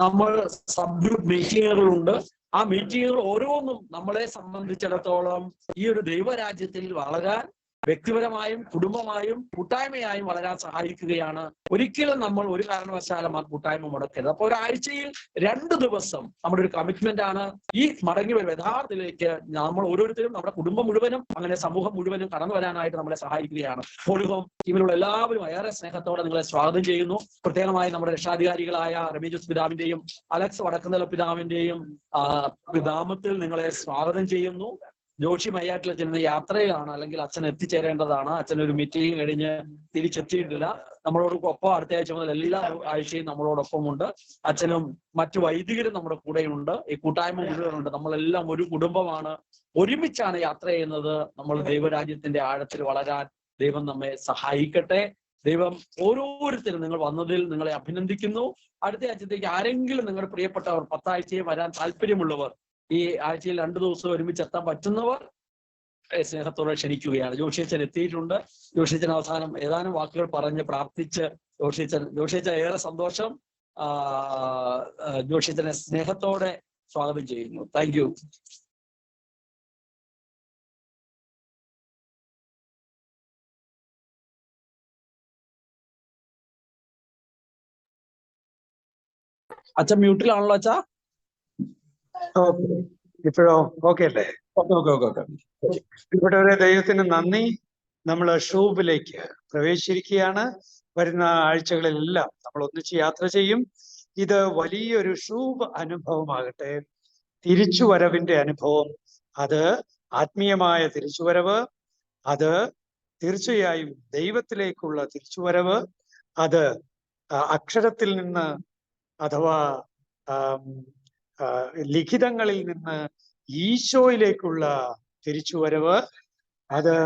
നമ്മൾ സബ് ഗ്രൂപ്പ് മീറ്റിങ്ങുകളുണ്ട്. ആ മീറ്റിങ്ങുകൾ ഓരോന്നും നമ്മളെ സംബന്ധിച്ചിടത്തോളം ഈ ഒരു ദൈവരാജ്യത്തിൽ വളരാൻ, വ്യക്തിപരമായും കുടുംബമായും കൂട്ടായ്മയായും വളരാൻ സഹായിക്കുകയാണ്. ഒരിക്കലും നമ്മൾ ഒരു കാരണവശാലും ആ കൂട്ടായ്മ മുടക്കരുത്. അപ്പൊ ഒരാഴ്ചയിൽ 2 ദിവസം നമ്മുടെ ഒരു കമ്മിറ്റ്മെന്റ് ആണ്. ഈ മടങ്ങി വരും യഥാർത്ഥത്തിലേക്ക് നമ്മൾ ഓരോരുത്തരും, നമ്മുടെ കുടുംബം മുഴുവനും, അങ്ങനെ സമൂഹം മുഴുവനും കടന്നു വരാനായിട്ട് നമ്മളെ സഹായിക്കുകയാണ്. ഹോളിഹോം ടീമിലുള്ള എല്ലാവരും ഏറെ സ്നേഹത്തോടെ നിങ്ങളെ സ്വാഗതം ചെയ്യുന്നു. പ്രത്യേകമായി നമ്മുടെ രക്ഷാധികാരികളായ റമീജസ് പിതാവിന്റെയും അലക്സ് വടക്കുന്നില പിതാവിന്റെയും നാമത്തിൽ നിങ്ങളെ സ്വാഗതം ചെയ്യുന്നു. ജോഷി മയ്യാറ്റിൽ ചെന്ന യാത്രയിലാണ്, അല്ലെങ്കിൽ അച്ഛൻ എത്തിച്ചേരേണ്ടതാണ്. അച്ഛൻ ഒരു മീറ്റിംഗ് കഴിഞ്ഞ് തിരിച്ചെത്തിയിട്ടില്ല. നമ്മളോടൊപ്പം അടുത്ത ആഴ്ച മുതൽ എല്ലാ ആഴ്ചയും നമ്മളോടൊപ്പമുണ്ട്. അച്ഛനും മറ്റു വൈദികരും നമ്മുടെ കൂടെയുണ്ട്. ഈ കൂട്ടായ്മ മുഴുവനുണ്ട്. നമ്മളെല്ലാം ഒരു കുടുംബമാണ്, ഒരുമിച്ചാണ് യാത്ര ചെയ്യുന്നത്. നമ്മൾ ദൈവരാജ്യത്തിന്റെ ആഴത്തിൽ വളരാൻ ദൈവം നമ്മെ സഹായിക്കട്ടെ. ദൈവം ഓരോരുത്തരും നിങ്ങൾ വന്നതിൽ നിങ്ങളെ അഭിനന്ദിക്കുന്നു. അടുത്ത ആഴ്ചത്തേക്ക് ആരെങ്കിലും നിങ്ങളുടെ പ്രിയപ്പെട്ടവർ 10 ആഴ്ചയെ വരാൻ താല്പര്യമുള്ളവർ, ഈ ആഴ്ചയിൽ 2 ദിവസം ഒരുമിച്ച് എത്താൻ പറ്റുന്നവർ സ്നേഹത്തോടെ ക്ഷണിക്കുകയാണ്. ജോഷിയച്ചൻ എത്തിയിട്ടുണ്ട്. ജോഷിയച്ചൻ അവസാനം ഏതാനും വാക്കുകൾ പറഞ്ഞ് പ്രാർത്ഥിച്ച് ജോഷിയച്ചൻ ഏറെ സന്തോഷം. ജോഷിയച്ചനെ സ്നേഹത്തോടെ സ്വാഗതം ചെയ്യുന്നു. Thank you. അച്ഛൻ മ്യൂട്ടിലാണല്ലോ അച്ഛാ? ഇപ്പോഴോ ഓക്കെ അല്ലേ? ഇവിടെ ദൈവത്തിന് നന്ദി. നമ്മൾ ഷൂബിലേക്ക് പ്രവേശിച്ചിരിക്കുകയാണ്. വരുന്ന ആഴ്ചകളിലെല്ലാം നമ്മൾ ഒന്നിച്ച് യാത്ര ചെയ്യും. ഇത് വലിയൊരു ഷൂബ് അനുഭവമാകട്ടെ, തിരിച്ചുവരവിന്റെ അനുഭവം. അത് ആത്മീയമായ തിരിച്ചുവരവ്, അത് തീർച്ചയായും ദൈവത്തിലേക്കുള്ള തിരിച്ചുവരവ്, അത് അക്ഷരത്തിൽ നിന്ന് അഥവാ ലിഖിതങ്ങളിൽ നിന്ന് ഈശോയിലേക്കുള്ള തിരിച്ചുവരവ്, അത്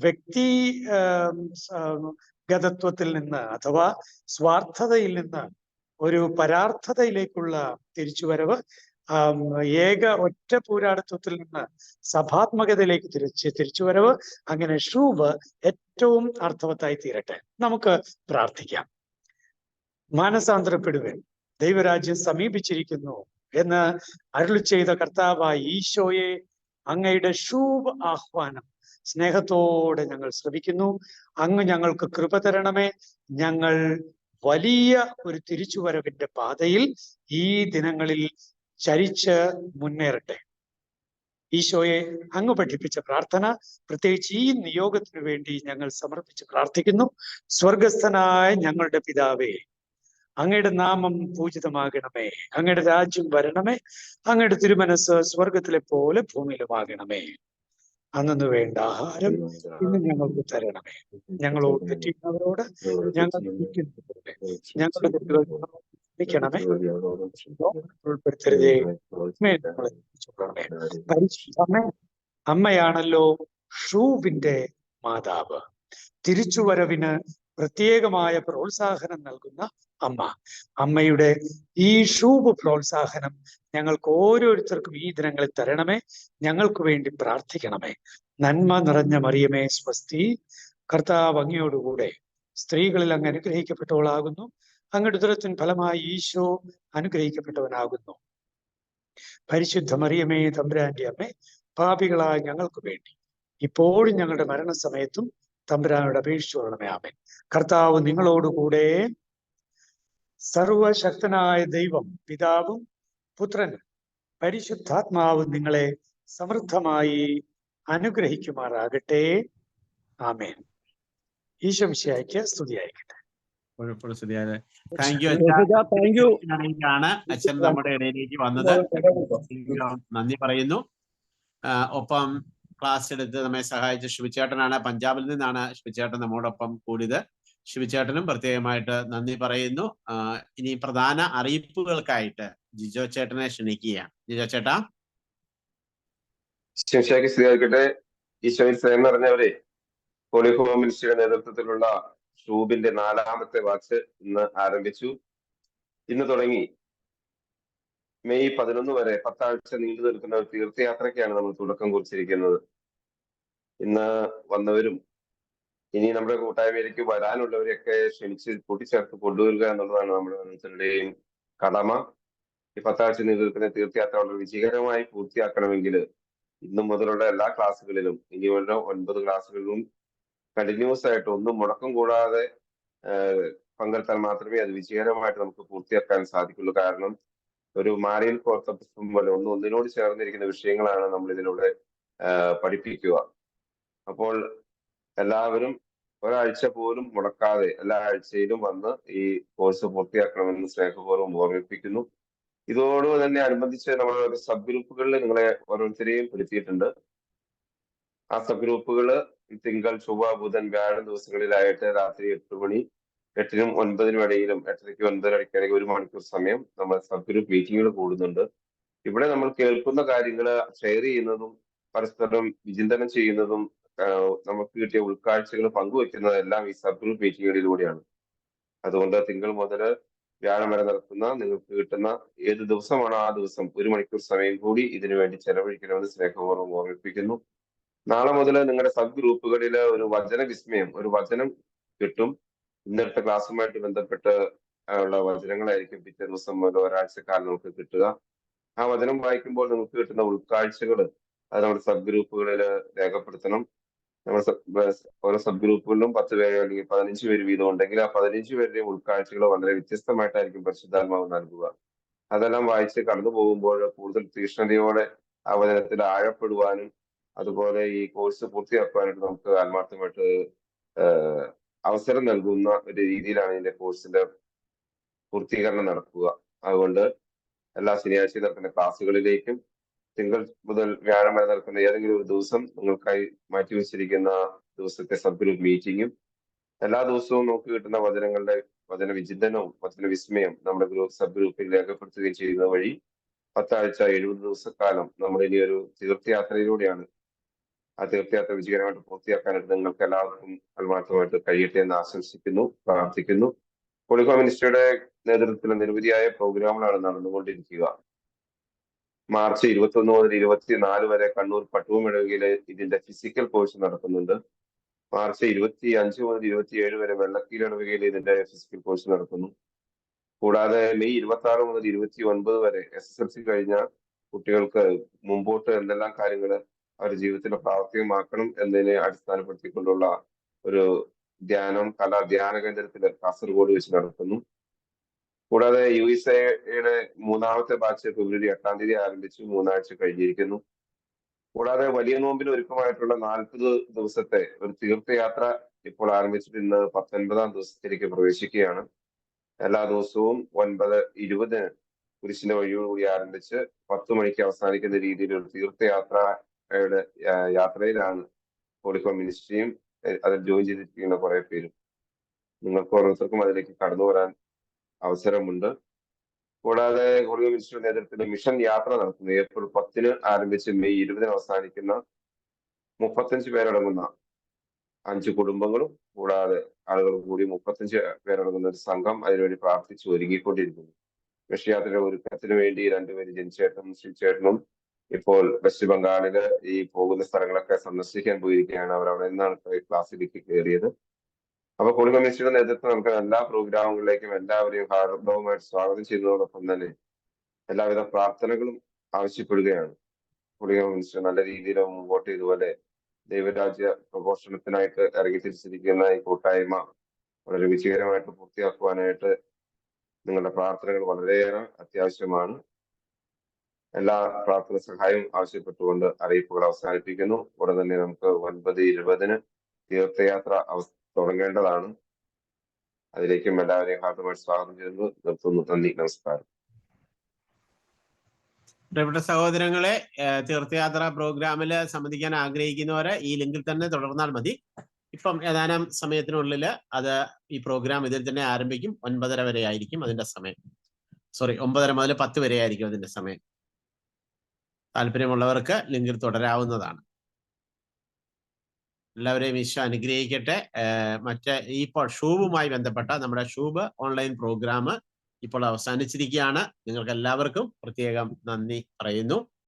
വ്യക്തിഗതത്വത്തിൽ നിന്ന് അഥവാ സ്വാർത്ഥതയിൽ നിന്ന് ഒരു പരാർത്ഥതയിലേക്കുള്ള തിരിച്ചുവരവ്, ഒറ്റ പൂരാടത്വത്തിൽ നിന്ന് സഭാത്മകതയിലേക്ക് തിരിച്ചുവരവ്. അങ്ങനെ ഷൂബ് ഏറ്റവും അർത്ഥവത്തായി തീരട്ടെ. നമുക്ക് പ്രാർത്ഥിക്കാം. മാനസാന്തരപ്പെടുവിൻ, ദൈവരാജ്യം സമീപിച്ചിരിക്കുന്നു എന്ന് അരുളി ചെയ്ത കർത്താവായ ഈശോയെ, അങ്ങയുടെ ഷൂബ് ആഹ്വാനം സ്നേഹത്തോടെ ഞങ്ങൾ ശ്രവിക്കുന്നു. അങ്ങ് ഞങ്ങൾക്ക് കൃപ തരണമേ. ഞങ്ങൾ വലിയ ഒരു തിരിച്ചുവരവിന്റെ പാതയിൽ ഈ ദിനങ്ങളിൽ ചരിച്ച് മുന്നേറട്ടെ. ഈശോയെ, അങ്ങ് പഠിപ്പിച്ച പ്രാർത്ഥന പ്രത്യേകിച്ച് ഈ നിയോഗത്തിനു വേണ്ടി ഞങ്ങൾ സമർപ്പിച്ച് പ്രാർത്ഥിക്കുന്നു. സ്വർഗസ്ഥനായ ഞങ്ങളുടെ പിതാവേ, അങ്ങയുടെ നാമം പൂജിതമാകണമേ. അങ്ങയുടെ രാജ്യം വരണമേ. അങ്ങയുടെ തിരുമനസ് സ്വർഗത്തിലെ പോലെ ഭൂമിയിലുമാകണമേ. അന്നു വേണ്ട ആഹാരം ഇന്ന് ഞങ്ങൾക്ക് തരണമേ. ഞങ്ങളോട് തെറ്റിക്കുന്നവരോട് ഞങ്ങൾ ഞങ്ങളുടെ തെറ്റുകൾ ക്ഷമിക്കണമേ. ഉൾപ്പെടുത്തരുതേ. പരിശുദ്ധമേ, അമ്മയാണല്ലോ ഷൂബിന്റെ മാതാവ്. തിരിച്ചുവരവിന് പ്രത്യേകമായ പ്രോത്സാഹനം നൽകുന്ന അമ്മ. അമ്മയുടെ ഈ ഷൂബ് പ്രോത്സാഹനം ഞങ്ങൾക്ക് ഓരോരുത്തർക്കും ഈ ദിനങ്ങളിൽ തരണമേ. ഞങ്ങൾക്ക് വേണ്ടി പ്രാർത്ഥിക്കണമേ. നന്മ നിറഞ്ഞ മറിയമേ സ്വസ്തി, കർത്താവ് അങ്ങയോടുകൂടെ സ്ത്രീകളിൽ അങ്ങ് അനുഗ്രഹിക്കപ്പെട്ടവളാകുന്നു. അങ്ങയുടെ ഉദരത്തിൻ ഫലമായി ഈശോ അനുഗ്രഹിക്കപ്പെട്ടവനാകുന്നു. പരിശുദ്ധ മറിയമേ, തമ്പുരാന്റെ അമ്മേ, പാപികളായ ഞങ്ങൾക്ക് വേണ്ടി ഇപ്പോഴും ഞങ്ങളുടെ മരണസമയത്തും തമ്പുരാനോട് അപേക്ഷിച്ചു കൊള്ളണമേ. ആമേൻ. കർത്താവ് നിങ്ങളോടുകൂടെ. സർവശക്തനായ ദൈവം പിതാവും പുത്രനും പരിശുദ്ധാത്മാവും നിങ്ങളെ സമൃദ്ധമായി അനുഗ്രഹിക്കുമാറാകട്ടെ. ആമേൻ. ഈശോ മിശിഹായ്ക്ക് സ്തുതിയായിരിക്കട്ടെ. Thank you thank you. ആണ് അച്ഛൻ നമ്മുടെ ഇടയിലേക്ക് വന്നത്. നന്ദി പറയുന്നു. ഒപ്പം ക്ലാസ് എടുത്ത് നമ്മെ സഹായിച്ച ശിവചേട്ടനാണ്. പഞ്ചാബിൽ നിന്നാണ് ശിവചേട്ടൻ നമ്മോടൊപ്പം കൂടിയത്. ശിവചേട്ടനും പ്രത്യേകമായിട്ട് നന്ദി പറയുന്നു. ഇനി പ്രധാന അറിയിപ്പുകൾക്കായിട്ട് ജിജോ ചേട്ടനെ ക്ഷണിക്കുകയാണ്. ജിജോ ചേട്ടാ. സ്ഥിതിയായിരിക്കട്ടെ. ഈശോയിൽ സ്നേഹം നിറഞ്ഞവരെ, ഹോളി ഹോം മിനിസ്ട്രിയുടെ നേതൃത്വത്തിലുള്ള ഷൂബിന്റെ 4ാമത്തെ ബാച്ച് ഇന്ന് ആരംഭിച്ചു. ഇന്ന് തുടങ്ങി മെയ് 11 വരെ 10 ആഴ്ച നീണ്ടു നിൽക്കുന്ന ഒരു തീർത്ഥയാത്രയ്ക്കാണ് നമ്മൾ തുടക്കം കുറിച്ചിരിക്കുന്നത്. ഇന്ന് വന്നവരും ഇനി നമ്മുടെ കൂട്ടായ്മയിലേക്ക് വരാനുള്ളവരെയൊക്കെ ക്ഷണിച്ച് കൂട്ടിച്ചേർത്ത് കൊണ്ടുവരിക എന്നുള്ളതാണ് നമ്മുടെ ഓരോരുത്തരുടെയും കടമ. ഈ 10 ആഴ്ച നീണ്ടു നിൽക്കുന്ന തീർത്ഥയാത്ര വളരെ വിജയകരമായി പൂർത്തിയാക്കണമെങ്കിൽ ഇന്നു മുതലുള്ള എല്ലാ ക്ലാസ്സുകളിലും, ഇനിയുള്ള 9 ക്ലാസ്സുകളിലും കണ്ടിന്യൂസ് ആയിട്ട് ഒന്നും മുടക്കം കൂടാതെ പങ്കെടുത്താൽ മാത്രമേ അത് വിജയകരമായിട്ട് നമുക്ക് പൂർത്തിയാക്കാൻ സാധിക്കുള്ളൂ. കാരണം ഒരു മാറിയിൽ കോർത്ത പുസ്തകം പോലെ ഒന്നിനോട് ചേർന്നിരിക്കുന്ന വിഷയങ്ങളാണ് നമ്മൾ ഇതിലൂടെ പഠിപ്പിക്കുക. അപ്പോൾ എല്ലാവരും ഒരാഴ്ച പോലും മുടക്കാതെ എല്ലാ ആഴ്ചയിലും വന്ന് ഈ കോഴ്സ് പൂർത്തിയാക്കണമെന്ന് സ്നേഹപൂർവ്വം ഓർമ്മിപ്പിക്കുന്നു. ഇതോട് തന്നെ അനുബന്ധിച്ച് നമ്മൾ സബ് ഗ്രൂപ്പുകളിൽ നിങ്ങളെ ഓരോരുത്തരെയും പെടുത്തിയിട്ടുണ്ട്. ആ സബ് ഗ്രൂപ്പുകള് തിങ്കൾ, ചൊവ്വ, ബുധൻ, വ്യാഴം ദിവസങ്ങളിലായിട്ട് രാത്രി 8 മണി, 8-നും 9-നും ഇടയിലും 8:30-ക്കും 9:30-ക്കും 1 മണിക്കൂർ സമയം നമ്മൾ സബ് ഗ്രൂപ്പ് മീറ്റിങ്ങുകൾ കൂടുന്നുണ്ട്. ഇവിടെ നമ്മൾ കേൾക്കുന്ന കാര്യങ്ങൾ ഷെയർ ചെയ്യുന്നതും പരസ്പരം വിചിന്തനം ചെയ്യുന്നതും നമുക്ക് കിട്ടിയ ഉൾക്കാഴ്ചകൾ പങ്കുവെക്കുന്നതെല്ലാം ഈ സബ് ഗ്രൂപ്പ് മീറ്റിങ്ങുകളിലൂടെയാണ്. അതുകൊണ്ട് തിങ്കൾ മുതൽ വ്യാഴം വരെ നടക്കുന്ന നിങ്ങൾക്ക് കിട്ടുന്ന ഏത് ദിവസമാണോ ആ ദിവസം 1 മണിക്കൂർ സമയം കൂടി ഇതിനു വേണ്ടി ചെലവഴിക്കണമെന്ന് സ്നേഹപൂർവ്വം ഓർമ്മിപ്പിക്കുന്നു. നാളെ മുതൽ നിങ്ങളുടെ സബ് ഗ്രൂപ്പുകളിൽ ഒരു വചന വിസ്മയം, ഒരു വചനം കിട്ടും. ഇന്നത്തെ ക്ലാസ്സുമായിട്ട് ബന്ധപ്പെട്ട് ഉള്ള വചനങ്ങളായിരിക്കും പിറ്റേ ദിവസം മുതൽ ഒരാഴ്ചക്കാലം നമുക്ക് കിട്ടുക. ആ വചനം വായിക്കുമ്പോൾ നിങ്ങൾക്ക് കിട്ടുന്ന ഉൾക്കാഴ്ചകൾ അത് നമ്മുടെ സബ് ഗ്രൂപ്പുകളിൽ രേഖപ്പെടുത്തണം. നമ്മൾ ഓരോ സബ് ഗ്രൂപ്പുകളിലും 10 പേരോ അല്ലെങ്കിൽ 15 പേര് വീതം ഉണ്ടെങ്കിൽ ആ 15 പേരുടെയും ഉൾക്കാഴ്ചകൾ വളരെ വ്യത്യസ്തമായിട്ടായിരിക്കും പരിശുദ്ധാത്മാവ് നൽകുക. അതെല്ലാം വായിച്ച് കടന്നു പോകുമ്പോൾ കൂടുതൽ തീക്ഷ്ണതയോടെ ആ വചനത്തിൽ ആഴപ്പെടുവാനും അതുപോലെ ഈ കോഴ്സ് പൂർത്തിയാക്കുവാനായിട്ട് നമുക്ക് ആത്മാർത്ഥമായിട്ട് അവസരം നൽകുന്ന ഒരു രീതിയിലാണ് ഇതിന്റെ കോഴ്സിന്റെ പൂർത്തീകരണം നടക്കുക. അതുകൊണ്ട് എല്ലാ ശനിയാഴ്ചയും നടക്കുന്ന ക്ലാസ്സുകളിലേക്കും തിങ്കൾ മുതൽ വ്യാഴം വരെ നടക്കുന്ന ഏതെങ്കിലും ഒരു ദിവസം നിങ്ങൾക്കായി മാറ്റിവെച്ചിരിക്കുന്ന ദിവസത്തെ സബ് ഗ്രൂപ്പ് മീറ്റിങ്ങും എല്ലാ ദിവസവും നമുക്ക് കിട്ടുന്ന വചനങ്ങളുടെ വചന വിചിന്തനവും വചന വിസ്മയം നമ്മുടെ സബ് ഗ്രൂപ്പിൽ രേഖപ്പെടുത്തുകയും ചെയ്യുന്നത് വഴി 10 ആഴ്ച 70 ദിവസക്കാലം നമ്മൾ ഇനി ഒരു തീർത്ഥയാത്രയിലൂടെയാണ്. ആ തീർത്ഥയാത്ര വിജയകരമായിട്ട് പൂർത്തിയാക്കാനായിട്ട് നിങ്ങൾക്ക് എല്ലാവർക്കും ആത്മാർത്ഥമായിട്ട് കഴിയട്ടെ എന്ന് ആശംസിക്കുന്നു, പ്രാർത്ഥിക്കുന്നു. ഹോളി ഹോം മിനിസ്ട്രിയുടെ നേതൃത്വത്തിൽ നിരവധിയായ പ്രോഗ്രാമുകളാണ് നടന്നുകൊണ്ടിരിക്കുക. മാർച്ച് 21 മുതൽ 24 വരെ കണ്ണൂർ പട്ടുവമിടവകയിലെ ഇതിന്റെ ഫിസിക്കൽ കോഴ്സ് നടക്കുന്നുണ്ട്. മാർച്ച് 25 മുതൽ 27 വരെ വെള്ളക്കീൽ ഇടവകയിൽ ഇതിന്റെ ഫിസിക്കൽ കോഴ്സ് നടക്കുന്നു. കൂടാതെ മെയ് 26 മുതൽ 29 വരെ SSLC കഴിഞ്ഞ കുട്ടികൾക്ക് മുമ്പോട്ട് എന്തെല്ലാം കാര്യങ്ങൾ അവരുടെ ജീവിതത്തിൽ പ്രാവർത്തികമാക്കണം എന്നതിനെ അടിസ്ഥാനപ്പെടുത്തിക്കൊണ്ടുള്ള ഒരു ധ്യാന കേന്ദ്രത്തിൽ കാസർഗോഡ് വെച്ച് നടത്തുന്നു. കൂടാതെ USAയുടെ 3ാമത്തെ ബാച്ച് ഫെബ്രുവരി 8-ാം തീയതി ആരംഭിച്ചു, 3 ആഴ്ച കഴിഞ്ഞിരിക്കുന്നു. കൂടാതെ വലിയ നോമ്പിന് ഒരുക്കമായിട്ടുള്ള 40 ദിവസത്തെ ഒരു തീർത്ഥയാത്ര ഇപ്പോൾ ആരംഭിച്ചിട്ട് ഇന്ന് 19ാം ദിവസത്തിലേക്ക് പ്രവേശിക്കുകയാണ്. എല്ലാ ദിവസവും 9:20 കുരിശിന്റെ വഴിയോടുകൂടി ആരംഭിച്ച് 10 മണിക്ക് അവസാനിക്കുന്ന രീതിയിൽ ഒരു തീർത്ഥയാത്രയുടെ യാത്രയിലാണ് ഹോളി ഹോം മിനിസ്ട്രിയും അതിൽ ജോയിൻ ചെയ്തിരിക്കുന്ന കുറെ പേരും. നിങ്ങൾക്ക് ഓരോരുത്തർക്കും അതിലേക്ക് കടന്നു വരാൻ അവസരമുണ്ട്. കൂടാതെ ഹോളി ഹോം മിനിസ്ട്രിയുടെ നേതൃത്വത്തിൽ മിഷൻ യാത്ര നടത്തുന്നു. ഏപ്രിൽ 10-ന് ആരംഭിച്ച് മെയ് 20-ന് അവസാനിക്കുന്ന 35 പേരടങ്ങുന്ന 5 കുടുംബങ്ങളും കൂടാതെ ആളുകൾ കൂടി 35 പേരടങ്ങുന്ന ഒരു സംഘം അതിനുവേണ്ടി പ്രാർത്ഥിച്ച് ഒരുങ്ങിക്കൊണ്ടിരിക്കുന്നു. വിഷയാത്രയുടെ ഒരുക്കത്തിന് വേണ്ടി 2 പേര് ജനിച്ചേട്ടനും ശ്രീചേട്ടനും ഇപ്പോൾ വെസ്റ്റ് ബംഗാളില് ഈ പോകുന്ന സ്ഥലങ്ങളൊക്കെ സന്ദർശിക്കാൻ പോയിരിക്കുകയാണ്. അവർ അവിടെ നിന്നാണ് ക്ലാസ്സിലേക്ക് കയറിയത്. അപ്പൊ ഹോളി ഹോം മിനിസ്ട്രിയുടെ നേതൃത്വം നമുക്ക് എല്ലാ പ്രോഗ്രാമുകളിലേക്കും എല്ലാവരെയും ഹാർദവമായിട്ട് സ്വാഗതം ചെയ്യുന്നതോടൊപ്പം തന്നെ എല്ലാവിധ പ്രാർത്ഥനകളും ആവശ്യപ്പെടുകയാണ്. ഹോളി ഹോം മിനിസ്ട്രി നല്ല രീതിയിൽ മുമ്പോട്ട് ഇതുപോലെ ദൈവരാജ്യ പ്രഘോഷണത്തിനായിട്ട് ഇറങ്ങി തിരിച്ചിരിക്കുന്ന ഈ കൂട്ടായ്മ വളരെ വിജയകരമായിട്ട് പൂർത്തിയാക്കുവാനായിട്ട് നിങ്ങളുടെ പ്രാർത്ഥനകൾ വളരെയേറെ അത്യാവശ്യമാണ്. എല്ലാ പ്രാർത്ഥന സഹായവും ആവശ്യപ്പെട്ടുകൊണ്ട് അറിയിപ്പുകൾ അവസാനിപ്പിക്കുന്നു. ഉടൻ തന്നെ നമുക്ക് 9:20 തീർത്ഥയാത്ര തുടങ്ങേണ്ടതാണ്. അതിലേക്കും എല്ലാവരെയും ഹാർദമായി സ്വാഗതം ചെയ്യുന്നു. നിർത്തുന്നു. നന്ദി, നമസ്കാരം. പ്രിയപ്പെട്ട സഹോദരങ്ങളെ, തീർത്ഥയാത്ര പ്രോഗ്രാമിൽ സംബന്ധിക്കാൻ ആഗ്രഹിക്കുന്നവരെ ഈ ലിങ്കിൽ തന്നെ തുടർന്നാൽ മതി. ഇപ്പം ഏതാനും സമയത്തിനുള്ളിൽ അത് ഈ പ്രോഗ്രാം ഇതിൽ തന്നെ ആരംഭിക്കും. 9:30 വരെ ആയിരിക്കും അതിന്റെ സമയം. 9:30 മുതൽ 10 വരെ ആയിരിക്കും അതിന്റെ സമയം. താല്പര്യമുള്ളവർക്ക് ലിങ്കിൽ തുടരാവുന്നതാണ്. എല്ലാവരെയും ഈശോ അനുഗ്രഹിക്കട്ടെ. ഇപ്പോൾ ഷൂബുമായി ബന്ധപ്പെട്ട നമ്മുടെ ഷൂബ് ഓൺലൈൻ പ്രോഗ്രാം ഇപ്പോൾ അവസാനിച്ചിരിക്കുകയാണ്. നിങ്ങൾക്ക് എല്ലാവർക്കും പ്രത്യേകം നന്ദി പറയുന്നു.